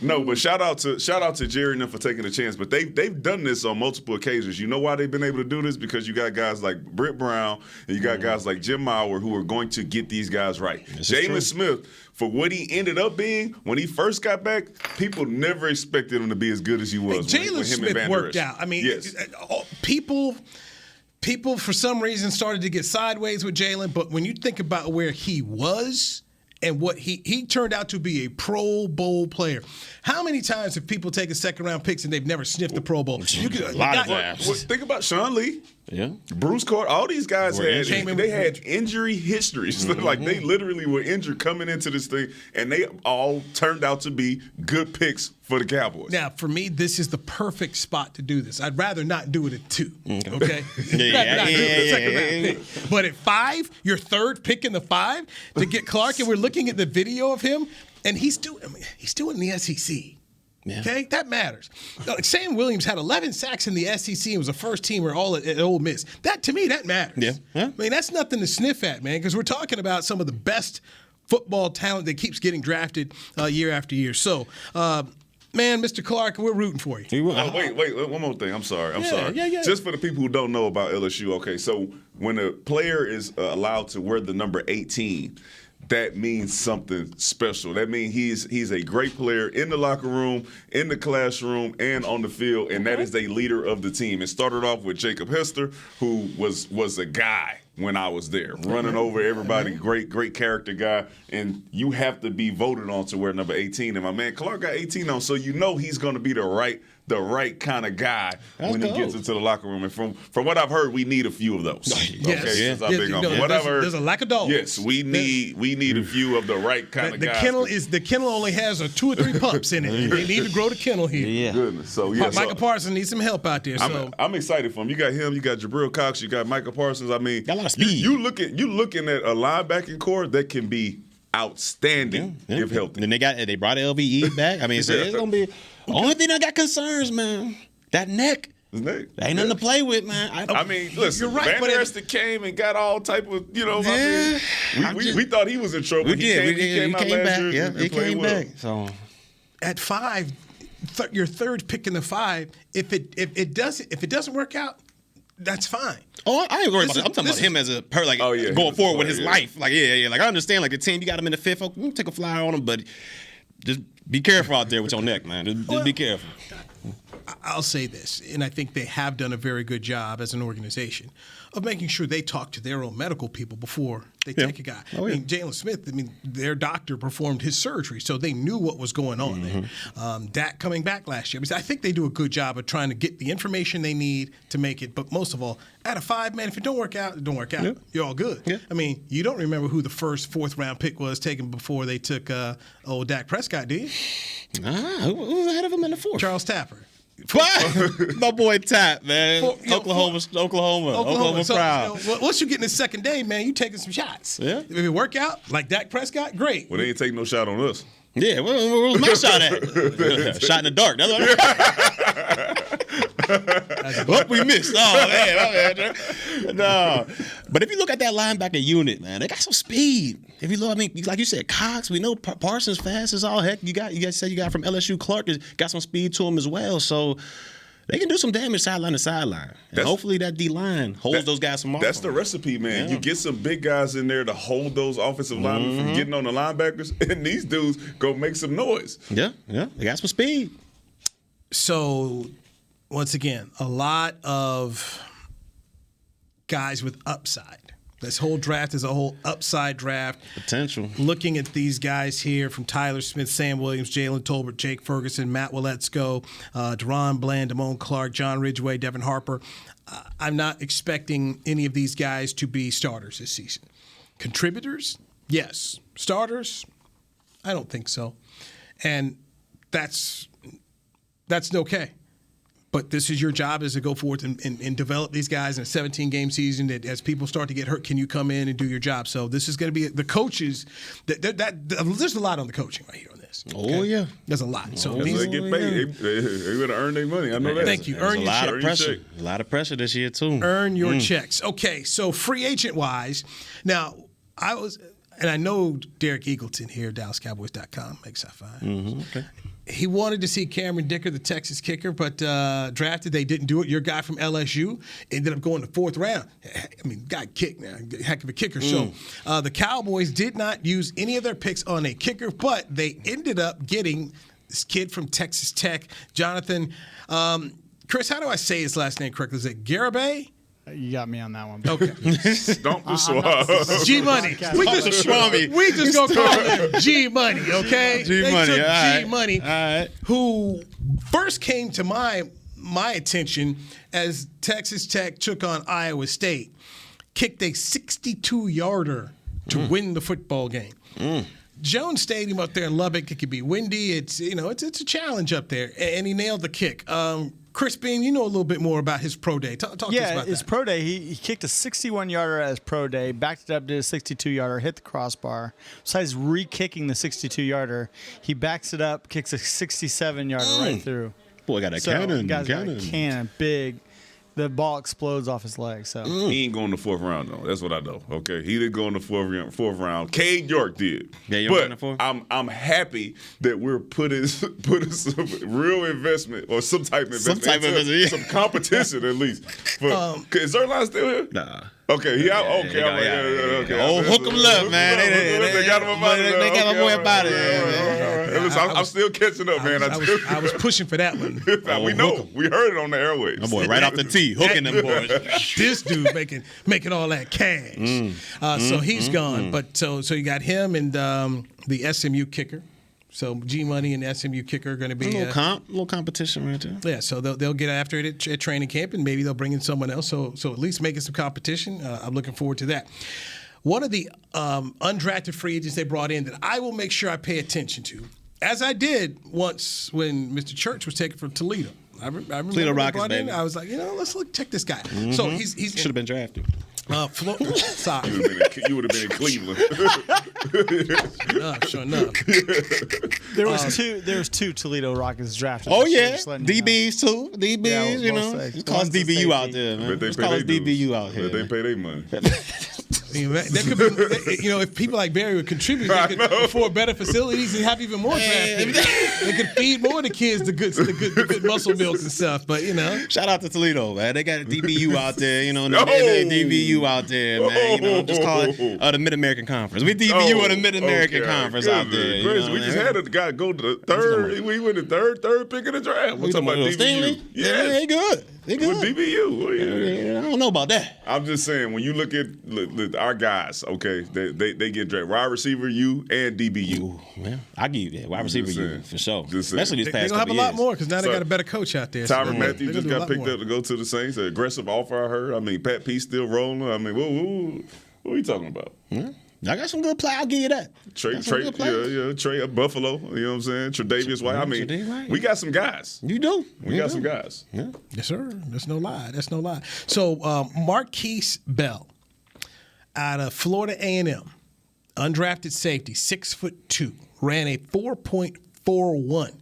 Speaker 5: No, but shout out to Jerry and them for taking a chance. But they've done this on multiple occasions. You know why they've been able to do this? Because you got guys like Britt Brown and you got guys like Jim Mauer who are going to get these guys right. Jalen Smith, for what he ended up being when he first got back, people never expected him to be as good as he was.
Speaker 3: Jalen Smith worked out. I mean, yes. People for some reason started to get sideways with Jalen, but when you think about where he was and what he turned out to be a Pro Bowl player. How many times have people taken second-round picks and they've never sniffed the Pro Bowl?
Speaker 4: A lot of times.
Speaker 5: Think about Sean Lee.
Speaker 4: Yeah.
Speaker 5: Bruce Carter. All these guys had injury histories. Like they literally were injured coming into this thing, and they all turned out to be good picks for the Cowboys.
Speaker 3: Now, for me, this is the perfect spot to do this. I'd rather not do it at 2. Okay? But at 5, your third pick in the 5 to get Clark, and we're looking at the video of him, and he's still in the SEC. Yeah. Okay, that matters. Like Sam Williams had 11 sacks in the SEC and was a first-teamer all at Ole Miss. That, to me, that matters.
Speaker 4: Yeah.
Speaker 3: I mean, that's nothing to sniff at, man, because we're talking about some of the best football talent that keeps getting drafted year after year. So, man, Mr. Clark, we're rooting for you.
Speaker 5: Wait, one more thing. I'm sorry.
Speaker 3: Yeah.
Speaker 5: Just for the people who don't know about LSU, okay, so when a player is allowed to wear the number 18, that means something special. That means he's a great player in the locker room, in the classroom, and on the field, and that is a leader of the team. It started off with Jacob Hester, who was a guy when I was there, running over everybody, great character guy, and you have to be voted on to wear number 18. And my man Clark got 18 on, so you know he's going to be the right kind of guy when he gets into the locker room. And from what I've heard, we need a few of those.
Speaker 3: Yes. There's a lack of dogs.
Speaker 5: Yes, we need a few of the right kind of guys.
Speaker 3: The kennel only has 2 or 3 pups in it. They need to grow the kennel here.
Speaker 5: Yeah. Goodness. So
Speaker 3: Micah Parsons needs some help out there.
Speaker 5: I'm excited for him. You got him. You got Jabril Cox. You got Micah Parsons. I mean,
Speaker 4: got a lot of speed.
Speaker 5: You looking at a linebacking core that can be outstanding if healthy.
Speaker 4: And they brought LVE back. I mean, so it's gonna be. Only thing I got concerns, man, that neck.
Speaker 5: His neck.
Speaker 4: That ain't nothing to play with, man.
Speaker 5: I mean, listen,
Speaker 3: you're right,
Speaker 5: Van Hester came and got all type of, we thought he was in trouble.
Speaker 4: We did. He came back. Yeah, he came back. So
Speaker 3: at 5, your third pick in the 5, if it doesn't work out, that's fine.
Speaker 4: Oh, I ain't worried about that. I'm talking about him as a going forward with his life. Like, like I understand, like the team, you got him in the 5th. We'll take a flyer on him, but just be careful out there with your neck, man. Just be careful.
Speaker 3: I'll say this, and I think they have done a very good job as an organization of making sure they talk to their own medical people before they take a guy. I mean, Jalen Smith, their doctor performed his surgery, so they knew what was going on there. Dak coming back last year. I think they do a good job of trying to get the information they need to make it, but most of all, out of 5, man, if it don't work out, it don't work out. Yeah. You're all good. Yeah. I mean, you don't remember who the first 4th-round pick was taken before they took old Dak Prescott, do you?
Speaker 4: Who was ahead of him in the 4th?
Speaker 3: Charles Tapper.
Speaker 4: What? My boy Tap, man. Oklahoma proud.
Speaker 3: Once you get in the second day, man, you taking some shots. Yeah. If it work out, like Dak Prescott, great.
Speaker 5: Well, they ain't taking no shot on us.
Speaker 4: Yeah, where was my shot at? Shot in the dark. That's what we missed. Oh, man. No. But if you look at that linebacker unit, man, they got some speed. If you look, I mean, like you said, Cox, we know Parsons fast as all heck. You guys said you got from LSU Clark, got some speed to him as well. So they can do some damage sideline to sideline. And hopefully that D-line holds those guys from off.
Speaker 5: That's the recipe, man. Yeah. You get some big guys in there to hold those offensive linemen from getting on the linebackers, and these dudes go make some noise.
Speaker 4: Yeah. They got some speed.
Speaker 3: So, once again, a lot of guys with upside. This whole draft is a whole upside draft.
Speaker 4: Potential.
Speaker 3: Looking at these guys here from Tyler Smith, Sam Williams, Jalen Tolbert, Jake Ferguson, Matt Waletzko, Deron Bland, Damon Clark, John Ridgeway, Devin Harper. I'm not expecting any of these guys to be starters this season. Contributors? Yes. Starters? I don't think so. And that's okay. But this is your job, is to go forth and develop these guys in a 17-game season. That as people start to get hurt, can you come in and do your job? So this is going to be the coaches. There's a lot on the coaching right here on this.
Speaker 4: Okay? Oh yeah,
Speaker 3: there's a lot. So
Speaker 5: they get paid. They better earn their money. I know that.
Speaker 3: Thank you. Earn your check.
Speaker 4: A lot of pressure. A lot of pressure this year too.
Speaker 3: Earn your checks. Okay, so free agent wise, now I know Derek Eagleton here, DallasCowboys.com, makes high-five.
Speaker 4: Okay.
Speaker 3: He wanted to see Cameron Dicker, the Texas kicker, but drafted. They didn't do it. Your guy from LSU ended up going to 4th round. I mean, got kicked now. Heck of a kicker. So the Cowboys did not use any of their picks on a kicker, but they ended up getting this kid from Texas Tech, Jonathan. Chris, how do I say his last name correctly? Is it Garibay?
Speaker 2: You got me on that one.
Speaker 3: Okay.
Speaker 5: Don't be so
Speaker 3: G-Money. We just gonna call him G-Money, okay?
Speaker 4: G-Money, all right.
Speaker 3: Who first came to my attention as Texas Tech took on Iowa State, kicked a 62-yarder to win the football game. Jones Stadium up there in Lubbock, it could be windy. It's a challenge up there, and he nailed the kick. Chris Beam, you know a little bit more about his pro day. Talk to us about that.
Speaker 2: His pro day, he kicked a 61-yarder at his pro day, backed it up, did a 62-yarder, hit the crossbar. Besides re-kicking the 62-yarder, he backs it up, kicks a 67-yarder right through.
Speaker 4: Boy, got a cannon.
Speaker 2: Got a cannon, big. The ball explodes off his leg. So
Speaker 5: he ain't going to 4th round though. That's what I know. Okay, he didn't go in the 4th round. Cade York did.
Speaker 4: Yeah,
Speaker 5: but I'm happy that we're putting some real investment or some type of investment, some competition at least. Is Zerline still here?
Speaker 4: Nah.
Speaker 5: Okay, he out. Okay, okay.
Speaker 4: Oh, hook him left, man.
Speaker 5: They got him up out of there.
Speaker 4: They got my boy up out of there.
Speaker 5: Listen, I'm still catching up, man.
Speaker 3: I was pushing for that one.
Speaker 5: We know. We heard it on the airwaves.
Speaker 4: My boy, right off the tee, hooking them boys.
Speaker 3: This dude making all that cash. So he's gone. But so you got him and the SMU kicker. So G-Money and SMU kicker are going to be
Speaker 4: a little competition right there.
Speaker 3: Yeah, so they'll get after it at training camp, and maybe they'll bring in someone else. So at least making some competition. I'm looking forward to that. One of the undrafted free agents they brought in that I will make sure I pay attention to, as I did once when Mr. Church was taken from Toledo. I remember
Speaker 4: Toledo Rockets, baby.
Speaker 3: I was like, let's check this guy. So he's
Speaker 4: should have been drafted.
Speaker 3: Sorry.
Speaker 5: You would have been in Cleveland.
Speaker 3: Sure enough.
Speaker 2: There was two Toledo Rockets drafted.
Speaker 4: Oh yeah, DBs too. DBs,
Speaker 2: yeah,
Speaker 4: Just call us DBU out there, man. Just call us DBU out here.
Speaker 5: They pay their money.
Speaker 3: That could be, if people like Barry would contribute, they could afford better facilities and have even more draft picks. They could feed more of the kids the good muscle milk and stuff. But
Speaker 4: shout out to Toledo, man. They got a DBU out there. The DBU out there, man. Just call it the Mid American Conference. We DBU of the Mid American Conference out there.
Speaker 5: We just had a guy go to the third. We went the third pick of the draft. We're talking about DBU.
Speaker 4: Yeah, they good. They good.
Speaker 5: With DBU.
Speaker 4: I don't know about that.
Speaker 5: I'm just saying, when you look at our guys, okay, they get drafted. Wide receiver U and DBU.
Speaker 4: Ooh, man, I give you that. Wide receiver U for sure. Especially these past couple years.
Speaker 3: They're gonna have a lot more because now they got a better coach out there.
Speaker 5: Tyron Matthew just got picked up to go to the Saints. An aggressive offer, I heard. I mean, Pat P still rolling. I mean, what are you talking about?
Speaker 4: I got some good play. I'll give you that.
Speaker 5: Trey at Buffalo. You know what I'm saying? Tre'Davious White. I mean, we got some guys.
Speaker 4: You do.
Speaker 5: We got some guys.
Speaker 3: Yeah. Yes, sir. That's no lie. So Marquis Bell out of Florida A&M, undrafted safety, 6'2", ran a 4.41.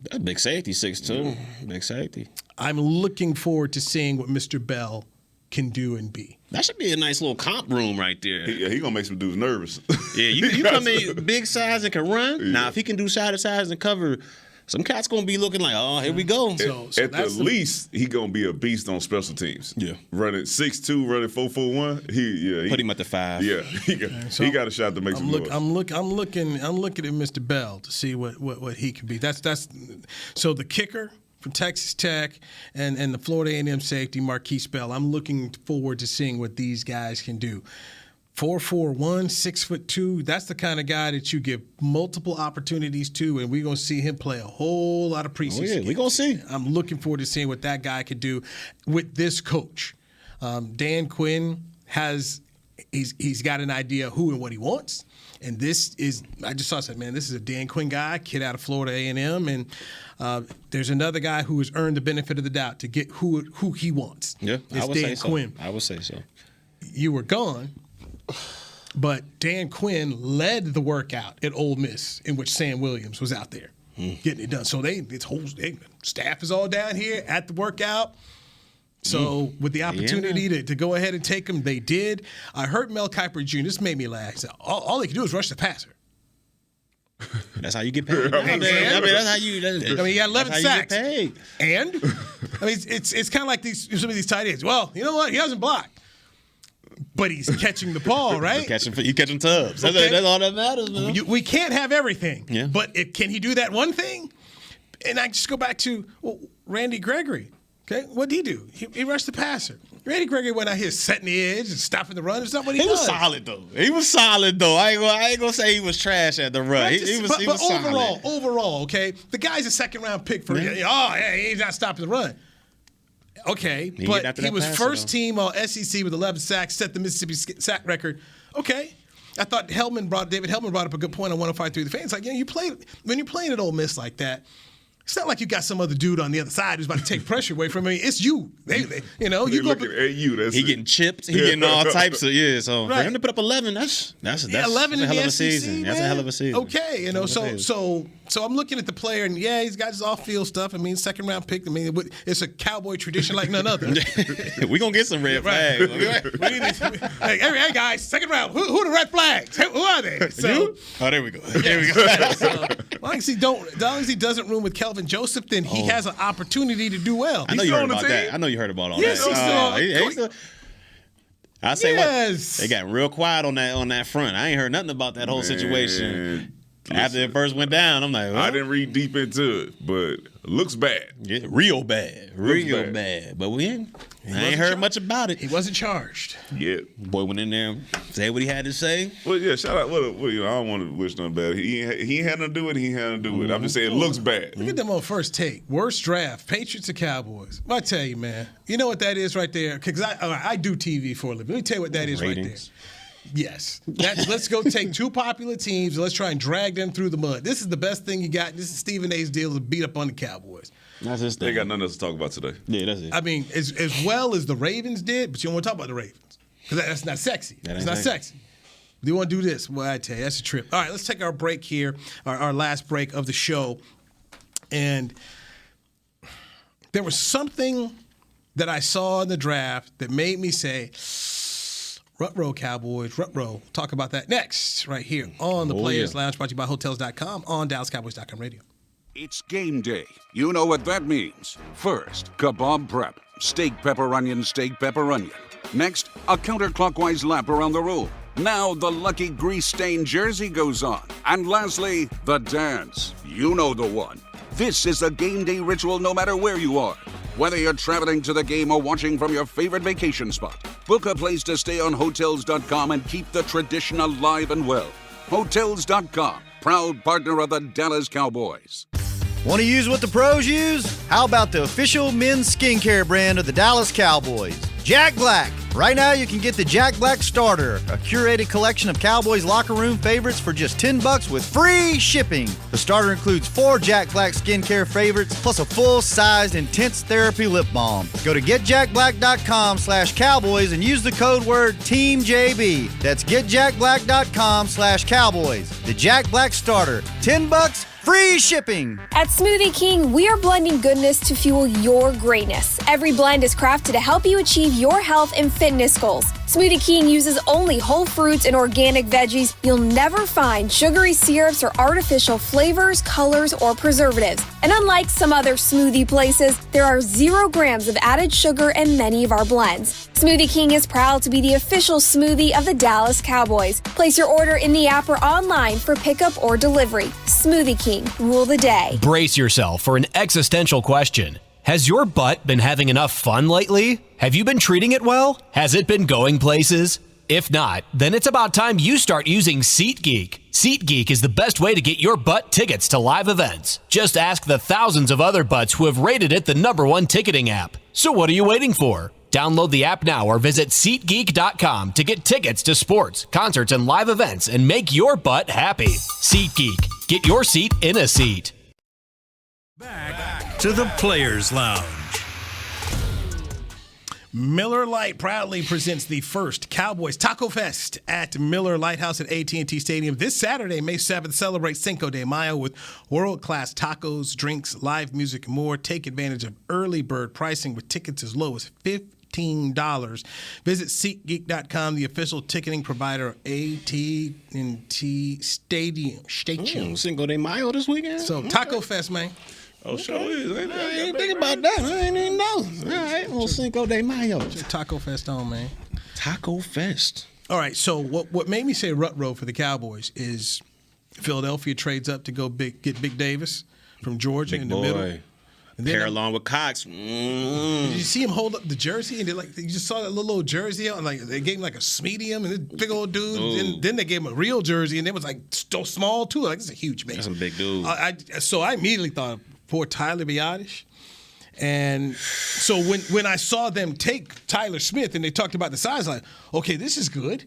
Speaker 4: That's big safety, 6'2". Big safety.
Speaker 3: I'm looking forward to seeing what Mr. Bell can do and be.
Speaker 4: That should be a nice little comp room right there.
Speaker 5: He gonna make some dudes nervous.
Speaker 4: Yeah, you come in big size and can run. Yeah. Now, if he can do side to sides and cover, some cats gonna be looking like, oh, here we go.
Speaker 5: So at the least, he gonna be a beast on special teams.
Speaker 4: Yeah,
Speaker 5: running 6'2", running 4.41. He
Speaker 4: put him at the 5.
Speaker 5: Yeah, he got a shot to make some noise.
Speaker 3: I'm looking at Mr. Bell to see what he can be. That's so the kicker from Texas Tech and the Florida A&M safety, Marquis Bell. I'm looking forward to seeing what these guys can do. 4'1", 6'2". That's the kind of guy that you give multiple opportunities to, and we're going to see him play a whole lot of preseason games.
Speaker 4: We're going to see.
Speaker 3: I'm looking forward to seeing what that guy could do with this coach. Dan Quinn he's got an idea of who and what he wants. And this is, I just said, man, this is a Dan Quinn guy, kid out of Florida A&M, and there's another guy who has earned the benefit of the doubt to get who he wants.
Speaker 4: Yeah,
Speaker 3: it's Dan Quinn.
Speaker 4: I would say so.
Speaker 3: You were gone, but Dan Quinn led the workout at Ole Miss, in which Sam Williams was out there getting it done. So this whole staff is all down here at the workout. So with the opportunity to go ahead and take him, they did. I heard Mel Kiper Jr. This made me laugh. So all they can do is rush the passer.
Speaker 4: That's how you get paid. I mean, that's how you.
Speaker 3: He got 11 sacks.
Speaker 4: And
Speaker 3: it's kind of like some of these tight ends. Well, you know what? He doesn't block, but he's catching the ball, right?
Speaker 4: He's catching tubs.
Speaker 3: Okay.
Speaker 4: That's all that matters, man.
Speaker 3: We can't have everything.
Speaker 4: Yeah.
Speaker 3: But can he do that one thing? And I just go back to Randy Gregory. Okay, what did he do? He rushed the passer. Randy Gregory went out here setting the edge and stopping the run. That's not what he does.
Speaker 4: Was solid though. I ain't gonna say he was trash at the run. He was solid.
Speaker 3: Overall, okay, the guy's a second round pick for. He's not stopping the run. Okay, but he was first team all SEC with 11 sacks, set the Mississippi sack record. Okay. I thought David Hellman brought up a good point on 105.3 The Fan. It's like, when you're playing at Ole Miss like that, it's not like you got some other dude on the other side who's about to take pressure away from me. It's you. You go
Speaker 5: looking at you.
Speaker 4: He getting chipped. He getting all types of So right. For him to put up 11, that's
Speaker 3: 11
Speaker 4: a hell of
Speaker 3: SEC,
Speaker 4: a season.
Speaker 3: Man.
Speaker 4: That's a hell of a season.
Speaker 3: Okay, so I'm looking at the player, and he's got his off-field stuff. I mean, second round pick. I mean, it's a Cowboy tradition like none other.
Speaker 4: We gonna get some red flags.
Speaker 3: Hey guys, second round. Who are the red flags? Who are they? So,
Speaker 4: there we go.
Speaker 3: As long as he doesn't room with Kelvin Joseph, then he has an opportunity to do well.
Speaker 4: I know you heard about that. I know you heard about all that. I say
Speaker 3: Yes.
Speaker 4: what they got real quiet on that front. I ain't heard nothing about that whole situation. After it first went down, I'm like,
Speaker 5: I didn't read deep into it, but it looks bad.
Speaker 4: Yeah, real bad. But I ain't heard much about it.
Speaker 3: He wasn't charged.
Speaker 5: Yeah.
Speaker 4: Boy went in there, say what he had to say.
Speaker 5: Well, yeah, shout out. I don't want to wish nothing bad. He ain't had nothing to do with it. He ain't had nothing to do with it. I'm just saying it looks bad.
Speaker 3: Look at them on First Take. Worst draft, Patriots or Cowboys. I tell you, man. You know what that is right there? Because I do TV for a living. Let me tell you what that is right there. Yes. Let's go take two popular teams and let's try and drag them through the mud. This is the best thing you got. This is Stephen A's deal to beat up on the Cowboys.
Speaker 4: That's his thing.
Speaker 5: They got nothing else to talk about today.
Speaker 4: Yeah, that's it.
Speaker 3: I mean, as well as the Ravens did, but you don't want to talk about the Ravens because that's not sexy. It's not sexy. Do you want to do this? Well, I tell you, that's a trip. All right, let's take our break here, our last break of the show. And there was something that I saw in the draft that made me say, Rut-row, Cowboys, Rut-row. Talk about that next, right here on the Players Lounge, brought to you by Hotels.com on DallasCowboys.com radio.
Speaker 7: It's game day. You know what that means. First, kebab prep. Steak, pepper, onion, steak, pepper, onion. Next, a counterclockwise lap around the room. Now the lucky grease-stained jersey goes on. And lastly, the dance. You know the one. This is a game day ritual no matter where you are. Whether you're traveling to the game or watching from your favorite vacation spot, book a place to stay on Hotels.com and keep the tradition alive and well. Hotels.com, proud partner of the Dallas Cowboys.
Speaker 8: Want to use what the pros use? How about the official men's skincare brand of the Dallas Cowboys? Jack Black. Right now you can get the Jack Black Starter, a curated collection of Cowboys locker room favorites for just $10 with free shipping. The starter includes 4 Jack Black skincare favorites plus a full-sized intense therapy lip balm. Go to getjackblack.com/Cowboys and use the code word TEAMJB. That's getjackblack.com/Cowboys. The Jack Black Starter, $10, free shipping.
Speaker 6: At Smoothie King, we are blending goodness to fuel your greatness. Every blend is crafted to help you achieve your health and fitness goals. Smoothie King uses only whole fruits and organic veggies. You'll never find sugary syrups or artificial flavors, colors, or preservatives. And unlike some other smoothie places, there are 0 grams of added sugar in many of our blends. Smoothie King is proud to be the official smoothie of the Dallas Cowboys. Place your order in the app or online for pickup or delivery. Smoothie King, rule the day.
Speaker 9: Brace yourself for an existential question. Has your butt been having enough fun lately? Have you been treating it well? Has it been going places? If not, then it's about time you start using SeatGeek. SeatGeek is the best way to get your butt tickets to live events. Just ask the thousands of other butts who have rated it the #1 ticketing app. So what are you waiting for? Download the app now or visit SeatGeek.com to get tickets to sports, concerts, and live events and make your butt happy. SeatGeek. Get your seat in a seat.
Speaker 1: Back to the Players Lounge.
Speaker 3: Miller Lite proudly presents the first Cowboys Taco Fest at Miller Lighthouse at AT&T Stadium this Saturday, May 7th. Celebrate Cinco de Mayo with world-class tacos, drinks, live music, and more. Take advantage of early bird pricing with tickets as low as $15. Visit SeatGeek.com, the official ticketing provider of AT&T Stadium.
Speaker 4: Cinco de Mayo this weekend?
Speaker 3: So, Taco Fest, man.
Speaker 5: Oh, sure is.
Speaker 4: I ain't think about that. I ain't even know. All right, well, Cinco de Mayo.
Speaker 3: Taco Fest on, man.
Speaker 4: Taco Fest.
Speaker 3: All right, so what made me say rut-row for the Cowboys is Philadelphia trades up to go get Big Davis from Georgia
Speaker 4: Big
Speaker 3: in the
Speaker 4: boy.
Speaker 3: middle. And
Speaker 4: Pair along with Cox.
Speaker 3: Did you see him hold up the jersey? And you just saw that little old jersey on. Like they gave him like a medium and this big old dude. Then they gave him a real jersey and it was like so small too. Like it's a huge man.
Speaker 4: That's some big dude.
Speaker 3: So I immediately thought of poor Tyler Biadasz. And so when I saw them take Tyler Smith and they talked about the size, like, okay, this is good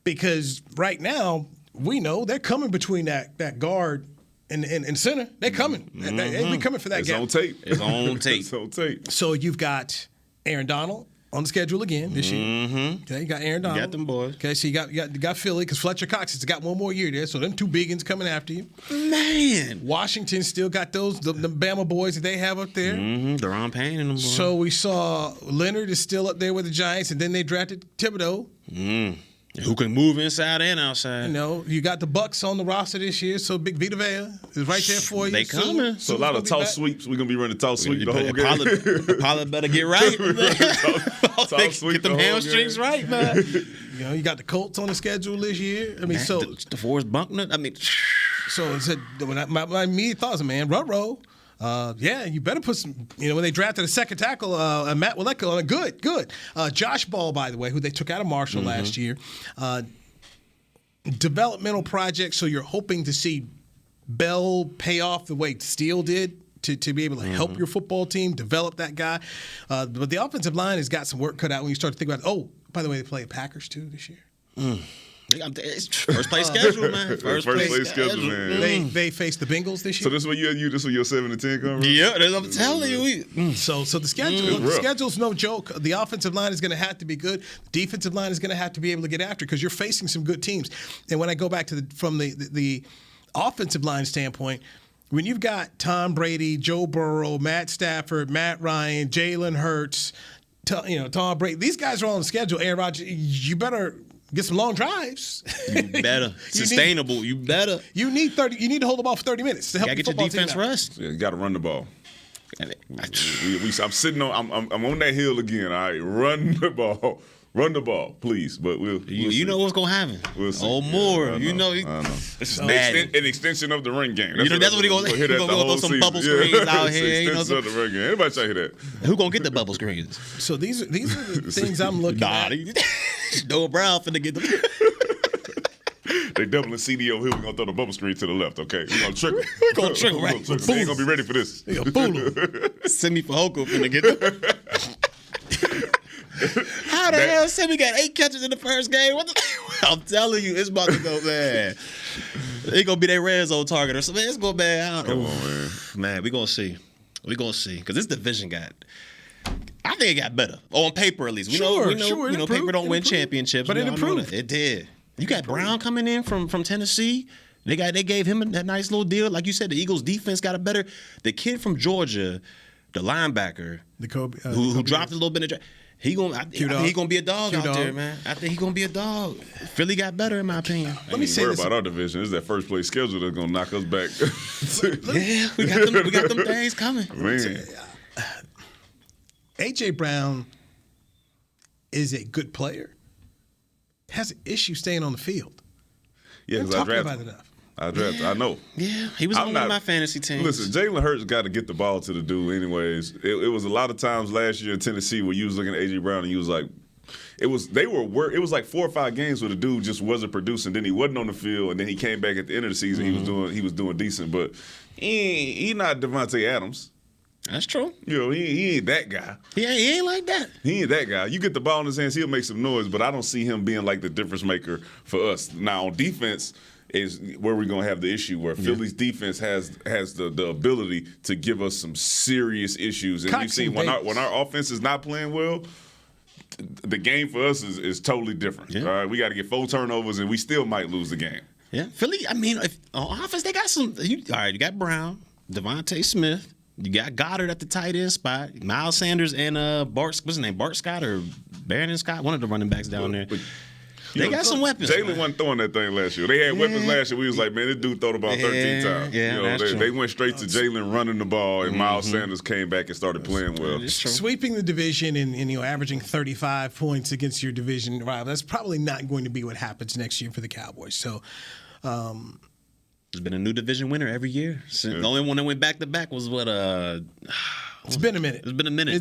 Speaker 3: because right now we know they're coming between that guard and center. They're coming. They're coming for that
Speaker 5: It's
Speaker 3: gap.
Speaker 5: on tape.
Speaker 4: It's on tape.
Speaker 5: It's on tape.
Speaker 3: So you've got Aaron Donald on the schedule again this year. Okay, you got Aaron Donald.
Speaker 4: You got them boys.
Speaker 3: Okay, so you got Philly because Fletcher Cox has got one more year there. So them two biggins coming after you.
Speaker 4: Man.
Speaker 3: Washington still got the Bama boys that they have up there.
Speaker 4: Deron Payne and them boys.
Speaker 3: So we saw Leonard is still up there with the Giants, and then they drafted Thibodeau.
Speaker 4: Who can move inside and outside.
Speaker 3: You know, you got the Bucks on the roster this year, so Big Vita Vea is right there for you.
Speaker 4: They coming.
Speaker 5: So a lot of toss sweeps. We're going to be running toss sweep the whole game.
Speaker 4: Apollo better get right.
Speaker 5: Toss sweep
Speaker 4: get them hamstrings right, man.
Speaker 3: You know, you got the Colts on the schedule this year. I mean, so
Speaker 4: DeForest Buckner. I mean,
Speaker 3: so it's my immediate thoughts, man. Ruh-roh. Yeah, you better put some. You know, when they drafted a second tackle, Matt Willeko, good. Josh Ball, by the way, who they took out of Marshall last year. Developmental project, so you're hoping to see Bell pay off the way Steele did to be able to help your football team develop that guy. But the offensive line has got some work cut out when you start to think about it. Oh, by the way, they play Packers too this year.
Speaker 4: It's first place schedule, man.
Speaker 5: First place schedule, man.
Speaker 3: They face the Bengals this year.
Speaker 5: So this is where your 7-10 come from?
Speaker 4: Yeah, I'm telling you.
Speaker 3: So the schedule, the schedule's no joke. The offensive line is going to have to be good. The defensive line is going to have to be able to get after because you're facing some good teams. And when I go back to from the offensive line standpoint, when you've got Tom Brady, Joe Burrow, Matt Stafford, Matt Ryan, Jalen Hurts, Tom Brady, these guys are all on the schedule. Aaron Rodgers, you better get some long drives.
Speaker 4: You better. Sustainable. You better.
Speaker 3: You need 30. You need to hold the ball for 30 minutes to help
Speaker 4: your defense rest.
Speaker 5: Yeah, you got to run the ball. I'm sitting on. I'm on that hill again. All right, run the ball. Run the ball, please. But we'll
Speaker 4: you know what's gonna happen.
Speaker 5: We'll see.
Speaker 4: Oh, more.
Speaker 5: Yeah,
Speaker 4: you know.
Speaker 5: It's an extension of the run game.
Speaker 4: That's what he gonna do. He's gonna throw some bubble screens out here.
Speaker 5: Extension of the run game. Everybody try to hear that.
Speaker 4: Who gonna get the bubble screens?
Speaker 3: So these are the things I'm looking at.
Speaker 4: Noah Brown finna get them.
Speaker 5: They doubling CD over here. We're gonna throw the bubble screen to the left. Okay, we're gonna trick them.
Speaker 4: We're gonna trick them, right?
Speaker 5: They ain't gonna be ready for this.
Speaker 4: Semi Fehoko finna get them. How the hell Semi got 8 catches in the first game? I'm telling you, it's about to go, man. It's gonna be their red zone target or something. It's gonna be, I don't know.
Speaker 5: Come on,
Speaker 4: man. We gonna see. Because this division I think it got better. On paper, at least. We know paper don't win championships.
Speaker 3: But it improved.
Speaker 4: It did. You got Brown coming in from Tennessee. They gave him that nice little deal. Like you said, the Eagles' defense got a better. The kid from Georgia, the linebacker, who dropped a little bit of. I think he gonna be a dog out there, man. I think he gonna be a dog. Philly got better, in my opinion.
Speaker 5: Let me say this about our division. It's that first place schedule that's gonna knock us back.
Speaker 4: Yeah, we got them things coming.
Speaker 5: Man.
Speaker 3: A.J. Brown is a good player. Has an issue staying on the field.
Speaker 5: Yeah, because
Speaker 3: I drafted about it enough.
Speaker 5: I know.
Speaker 4: Yeah, he was on one of my fantasy teams.
Speaker 5: Listen, Jalen Hurts got to get the ball to the dude anyways. It was a lot of times last year in Tennessee where you was looking at A.J. Brown and you was like, it was like 4 or 5 games where the dude just wasn't producing. Then he wasn't on the field, and then he came back at the end of the season. He was doing decent, but he not Devontae Adams.
Speaker 4: That's true.
Speaker 5: You know, he ain't that guy.
Speaker 4: He ain't like that.
Speaker 5: He ain't that guy. You get the ball in his hands, he'll make some noise, but I don't see him being like the difference maker for us. Now on defense is where we're gonna have the issue where Philly's defense has the ability to give us some serious issues. And we've seen when our offense is not playing well, the game for us is totally different. Yeah. All right, we got to get 4 turnovers and we still might lose the game.
Speaker 4: Yeah, Philly. I mean, on offense they got some. You got Brown, Devontae Smith. You got Goddard at the tight end spot. Miles Sanders and Bart. What's his name? Bart Scott or Barron Scott? One of the running backs down there. They got some weapons.
Speaker 5: Jalen wasn't throwing that thing last year. They had weapons last year. We was like, man, this dude threw the ball 13 times.
Speaker 4: Yeah,
Speaker 5: they went straight to Jalen running the ball, and Miles Sanders came back and started playing well.
Speaker 3: Sweeping the division and averaging 35 points against your division rival, that's probably not going to be what happens next year for the Cowboys. So.
Speaker 4: There's been a new division winner every year. The only one that went back-to-back was what?
Speaker 3: It's been a minute.
Speaker 4: It's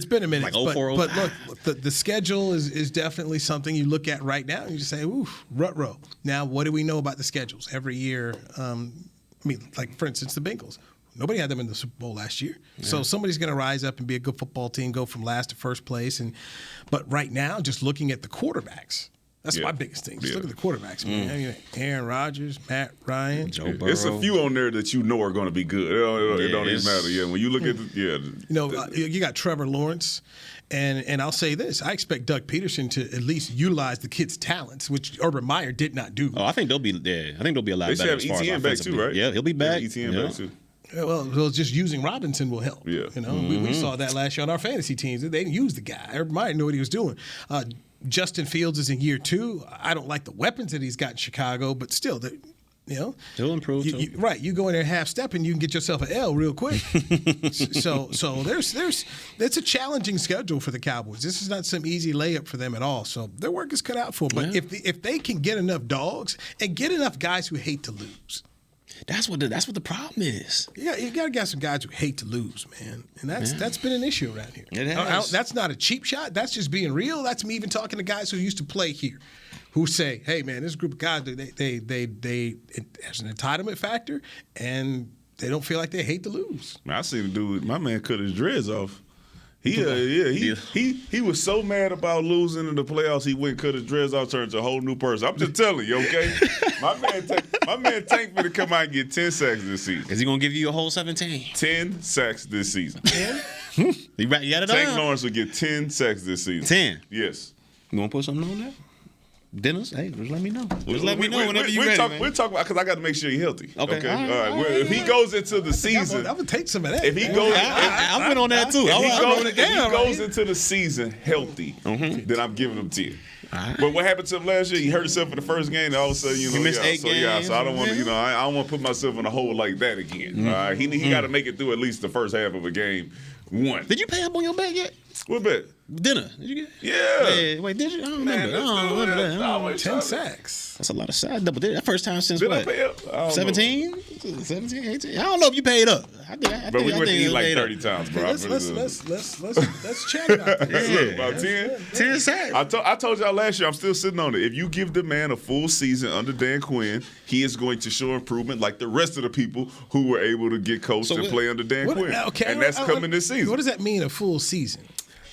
Speaker 4: been a minute.
Speaker 3: Like
Speaker 4: 04,
Speaker 3: but look, the schedule is definitely something you look at right now and you just say, ooh, rut-row. Now, what do we know about the schedules? Every year, like, for instance, the Bengals. Nobody had them in the Super Bowl last year. Yeah. So somebody's going to rise up and be a good football team, go from last to first place. But right now, just looking at the quarterbacks, that's my biggest thing. Just look at the quarterbacks, man. I mean, Aaron Rodgers, Matt Ryan,
Speaker 4: Joe Burrow.
Speaker 5: It's a few on there that you know are going to be good. It don't even matter. Yeah, when you look at
Speaker 3: you got Trevor Lawrence, and I'll say this: I expect Doug Peterson to at least utilize the kid's talents, which Urban Meyer did not do.
Speaker 4: Oh, I think they'll be a lot
Speaker 5: they
Speaker 4: better.
Speaker 5: They should have ETN back too, right?
Speaker 4: Yeah, he'll be back.
Speaker 5: ETN back too.
Speaker 3: Well, just using Robinson will help.
Speaker 5: Yeah,
Speaker 3: we saw that last year on our fantasy teams. They didn't use the guy. Urban Meyer knew what he was doing. Justin Fields is in year 2. I don't like the weapons that he's got in Chicago, but still,
Speaker 4: he'll improve.
Speaker 3: Right, you go in there half step and you can get yourself an L real quick. so it's a challenging schedule for the Cowboys. This is not some easy layup for them at all. So their work is cut out for them. But if they can get enough dogs and get enough guys who hate to lose.
Speaker 4: That's what the problem is.
Speaker 3: Yeah, you got to get some guys who hate to lose, man, and that's been an issue around here.
Speaker 4: It has.
Speaker 3: That's not a cheap shot. That's just being real. That's me even talking to guys who used to play here, who say, "Hey, man, this group of guys, they there's an entitlement factor, and they don't feel like they hate to lose."
Speaker 5: I seen a dude. My man cut his dreads off. He was so mad about losing in the playoffs. He went and cut his dreads off, turned to a whole new person. I'm just telling you, okay? My man Tank finna come out and get 10 sacks this season.
Speaker 4: Is he gonna give you a whole 17?
Speaker 5: 10 sacks this season.
Speaker 3: 10?
Speaker 4: You got it
Speaker 5: Tank
Speaker 4: on?
Speaker 5: Lawrence will get 10 sacks this season.
Speaker 4: 10?
Speaker 5: Yes.
Speaker 4: You wanna put something on that? Dennis, hey, just let me know. Just let me know whenever you're ready, man.
Speaker 5: We're talking about, because I got to make sure he's healthy.
Speaker 4: Okay.
Speaker 5: All right. If he goes into the season,
Speaker 3: I'm gonna take some of that.
Speaker 5: If he goes,
Speaker 4: I went on that too.
Speaker 5: If he goes into the season healthy, then I'm giving him 10. Right. But what happened to him last year? He hurt himself in the first game, and all of a sudden,
Speaker 4: he missed 8 games.
Speaker 5: So I don't want to, I don't want to put myself in a hole like that again. All right. He got to make it through at least the first half of a game. One.
Speaker 4: Did you pay up on your bet yet?
Speaker 5: What bet?
Speaker 4: Dinner. Did you get?
Speaker 5: Yeah.
Speaker 4: Wait, did you? I don't remember.
Speaker 3: 10 sacks.
Speaker 4: That's a lot of sacks. Double digit. That first time since
Speaker 5: did
Speaker 4: what?
Speaker 5: I pay up?
Speaker 4: 17? 17, 18? I don't know if you paid up.
Speaker 5: But we went to eat like 30 times, bro.
Speaker 3: Let's chat about this.
Speaker 5: About 10
Speaker 4: sacks.
Speaker 5: I told y'all last year, I'm still sitting on it. If you give the man a full season under Dan Quinn, he is going to show improvement like the rest of the people who were able to get coached and play under Dan Quinn.
Speaker 3: Okay,
Speaker 5: and that's coming this season.
Speaker 3: What does that mean, a full season?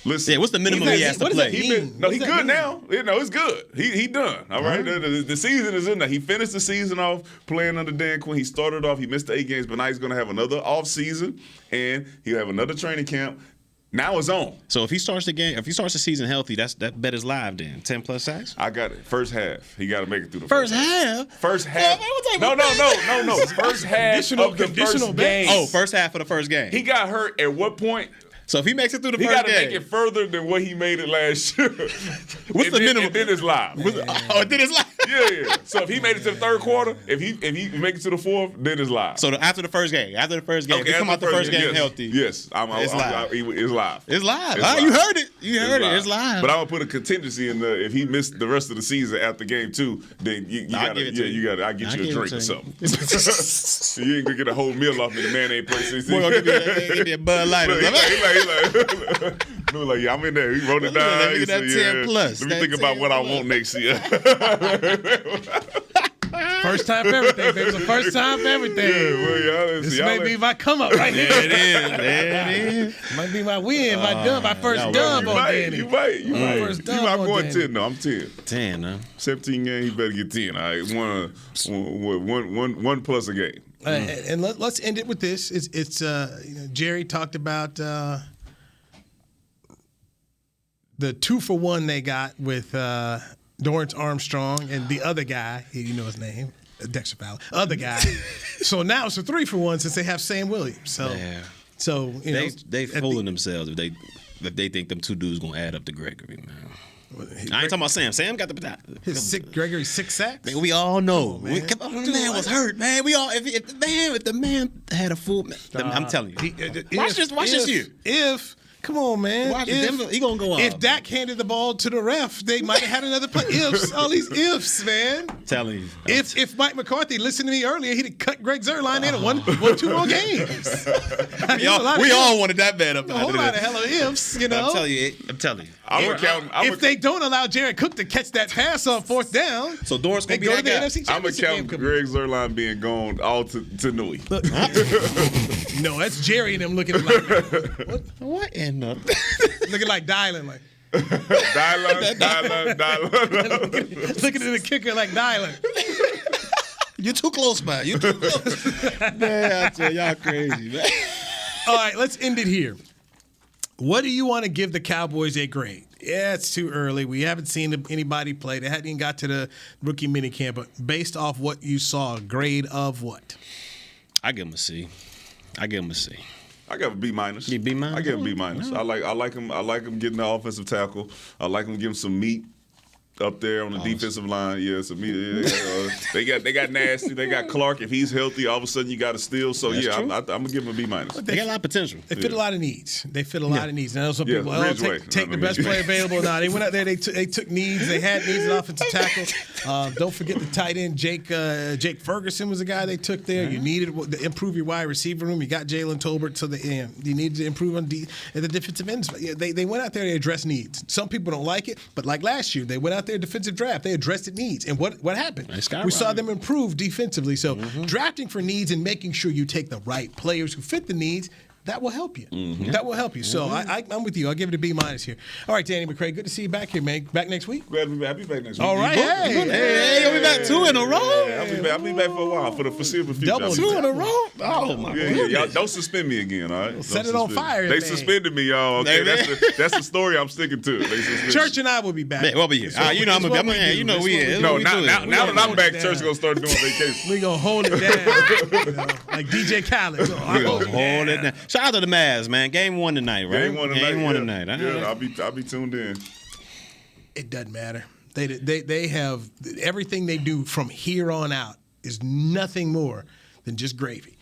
Speaker 5: Listen,
Speaker 4: what's the minimum he has to play?
Speaker 5: He's good now. It's good. He done. All right. The season is in there. He finished the season off playing under Dan Quinn. He started off. He missed the 8 games, but now he's going to have another off season, and he'll have another training camp. Now it's on.
Speaker 4: So if he starts the season healthy, that bet is live then. 10 plus sacks?
Speaker 5: I got it. First half. He got to make it through the
Speaker 4: first half.
Speaker 5: First half. No. First half of the first game.
Speaker 4: Oh, first half of the first game.
Speaker 5: He got hurt at what point?
Speaker 4: So if he makes it through the first game,
Speaker 5: he got to make it further than what he made it last year.
Speaker 4: What's the minimum?
Speaker 5: And then it's live.
Speaker 4: Then it's live.
Speaker 5: Yeah. So if he made it to the third quarter, if he makes it to the fourth, then it's live.
Speaker 4: So after the first game, if he come out the first game healthy,
Speaker 5: yes, it's live. It's live.
Speaker 4: It's live. You heard it. It's live.
Speaker 5: But I'm gonna put a contingency in there. If he missed the rest of the season after game 2, then I'll get you a drink or something. You ain't gonna get a whole meal off me. The man ain't play 16.
Speaker 4: Boy, give me a Bud Light.
Speaker 5: Yeah, I'm in there. He wrote it down.
Speaker 4: Let me get that 10 plus.
Speaker 5: Let me think about what I want next year.
Speaker 3: First time for everything, baby. It's the first time for everything. This may be my come up right here.
Speaker 4: There it is.
Speaker 3: Might be my win, my first dub on Danny.
Speaker 5: You might.
Speaker 3: First dub
Speaker 5: I'm going
Speaker 3: Danny.
Speaker 5: 10 though. I'm 10.
Speaker 4: 10, huh?
Speaker 5: 17 games, he better get 10. All right, one plus a game.
Speaker 3: And let's end it with this. It's Jerry talked about the 2-for-1 they got with Dorrance Armstrong and the other guy. You know his name, Dexter Fowler. Other guy. So now it's a 3-for-1 since they have Sam Williams. So
Speaker 4: they fooling themselves if they think them two dudes gonna add up to Gregory, man. I ain't talking about Sam. Sam got
Speaker 3: Gregory's 6 sacks.
Speaker 4: Man, we all know. The man was hurt, man. We all if the man had a full. I'm telling you. Watch this year.
Speaker 3: Come on, man.
Speaker 4: He gonna go off.
Speaker 3: If Dak handed the ball to the ref, they might have had another play. All these ifs, man.
Speaker 4: Telling you.
Speaker 3: If Mike McCarthy listened to me earlier, he'd have cut Greg Zuerlein in and won 2 more games.
Speaker 4: we all wanted that bad up.
Speaker 3: A whole lot of hella ifs, you know.
Speaker 4: I'm telling you.
Speaker 3: If they don't allow Jared Cook to catch that pass on 4th down,
Speaker 4: so Dorrance gonna be
Speaker 3: go
Speaker 4: that
Speaker 3: to the
Speaker 4: guy.
Speaker 3: NFC
Speaker 5: I'm gonna count Greg Zuerlein being gone all to Newy.
Speaker 3: No, that's Jerry and them looking like
Speaker 4: what in the
Speaker 3: looking like Dylan, like
Speaker 5: Dylan.
Speaker 3: looking at the kicker like Dylan.
Speaker 4: You're too close, man. You're too close. Man, I tell y'all crazy, man.
Speaker 3: All right, let's end it here. What do you want to give the Cowboys a grade? Yeah, it's too early. We haven't seen anybody play. They hadn't even got to the rookie minicamp. But based off what you saw, a grade of what?
Speaker 4: I give him a C. I give him a
Speaker 5: a B minus.
Speaker 4: B minus.
Speaker 5: I give him B minus. I like him. I like him getting the offensive tackle. I like him giving some meat up there on the defensive line. Yeah, so they got nasty. They got Clark. If he's healthy, all of a sudden you got a steal. So I'm gonna give him a B-.
Speaker 3: They got a lot of potential. They fit a lot of needs. They fit a lot of needs. And some people take the best player available. No, they went out there. They took needs. They had needs at offensive tackle. Don't forget the tight end Jake Ferguson was the guy they took there. You needed to improve your wide receiver room. You got Jalen Tolbert to the end. You needed to improve on the defensive ends. They went out there. They addressed needs. Some people don't like it, but like last year, they went out there defensive draft. They addressed the needs. And what happened? We saw them improve defensively. So drafting for needs and making sure you take the right players who fit the needs, that will help you. That will help you. So I'm with you. I'll give it a B- here. All right, Danny McCray, good to see you back here, man. Back next week?
Speaker 5: Glad to be back next week.
Speaker 3: All right. Hey,
Speaker 4: you'll be back 2 in a row.
Speaker 5: Yeah, I'll be back for a while, for the foreseeable future.
Speaker 3: Double
Speaker 4: 2 in a row? Oh, my God.
Speaker 5: Y'all don't suspend me again, all right?
Speaker 3: Set it on fire.
Speaker 5: They suspended me, y'all. Okay, that's the story I'm sticking to.
Speaker 3: Church and I will be back.
Speaker 4: Man, we'll be here. You know I'm going to be here. You know we here.
Speaker 5: No, now that I'm back, church is going to start doing vacation.
Speaker 3: We're going to hold it down. Like DJ Khaled.
Speaker 4: We're going to hold it down. Shout out to the Mavs, man. Game 1 tonight, right?
Speaker 5: Game one tonight. Yeah, I'll be tuned in.
Speaker 3: It doesn't matter. They have everything they do from here on out is nothing more than just gravy.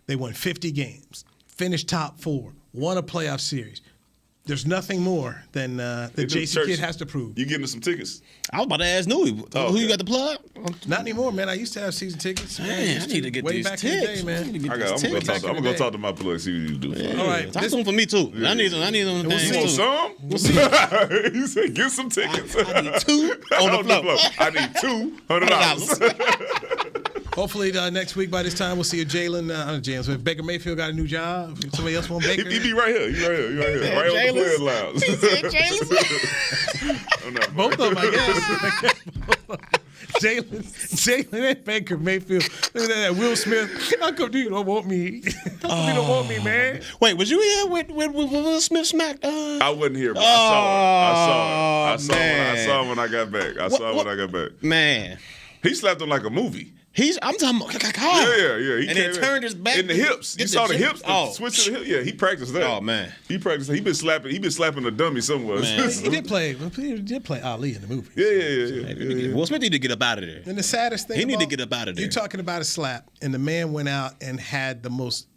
Speaker 3: They won 50 games, finished top 4, won a playoff series. There's nothing more than Jason Kidd has to prove.
Speaker 5: You getting us some tickets?
Speaker 4: I was about to ask Newy. Who you got the plug?
Speaker 3: Not anymore, man. I used to have season tickets.
Speaker 4: Man, I need to get
Speaker 3: way
Speaker 4: these
Speaker 3: back
Speaker 4: tickets.
Speaker 3: In the day, man.
Speaker 5: I'm gonna talk to my plug, see what you do.
Speaker 3: All right,
Speaker 4: talk to him for me too. Yeah. I need them.
Speaker 5: You want some?
Speaker 3: We'll see.
Speaker 5: He said, get some tickets.
Speaker 4: I need 2 on the floor.
Speaker 5: I need $200.
Speaker 3: Hopefully next week by this time we'll see a James. If Baker Mayfield got a new job, if somebody else want Baker.
Speaker 5: He be right here. Right on the players' lounge.
Speaker 4: He said Jalen.
Speaker 3: Both of them, I guess. Jalen and Baker Mayfield. Look at that. Will Smith. How come you don't want me? How come you don't want me, man?
Speaker 4: Wait, was you here with Will Smith smacked?
Speaker 5: I wasn't here, but I saw him when I got back.
Speaker 4: Man.
Speaker 5: He slapped him like a movie.
Speaker 4: I'm talking about
Speaker 5: Yeah. He
Speaker 4: and then turned his back
Speaker 5: in the hips. You saw the hips. Switch to the hip. Yeah, he practiced that.
Speaker 4: Oh man,
Speaker 5: he practiced. He been slapping a dummy somewhere.
Speaker 3: He did play Ali in the movie.
Speaker 5: Yeah.
Speaker 4: Will Smith need to get up out of there.
Speaker 3: And the saddest thing,
Speaker 4: he need to get up out of there.
Speaker 3: You're talking about a slap, and the man went out and had the most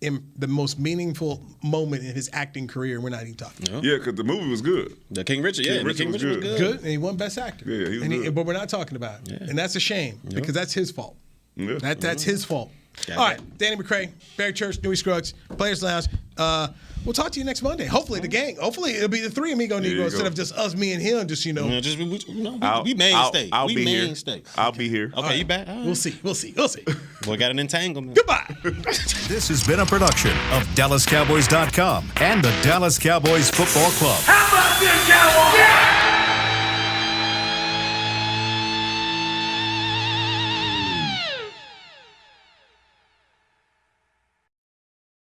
Speaker 3: meaningful moment in his acting career. We're not even talking.
Speaker 5: No. Yeah, because the movie was good.
Speaker 4: The King Richard. King Richard was good.
Speaker 3: Good, and he won Best Actor.
Speaker 5: Yeah, he was good.
Speaker 3: But we're not talking about it, and that's a shame because that's his fault.
Speaker 5: Yeah.
Speaker 3: That's his fault. All right, Danny McCray, Barry Church, Newy Scruggs, Players Lounge. We'll talk to you next Monday. Hopefully the gang. Hopefully it'll be the 3 Amigo Negro instead of just us, me, and him. Just we
Speaker 4: mainstay.
Speaker 5: I'll
Speaker 4: be
Speaker 5: mainstay.
Speaker 4: Here.
Speaker 5: I'll be here.
Speaker 4: Okay, you back?
Speaker 3: Right. We'll see.
Speaker 4: We got an entanglement.
Speaker 3: Goodbye.
Speaker 1: This has been a production of DallasCowboys.com and the Dallas Cowboys Football Club.
Speaker 13: How about this, Cowboys? Yeah!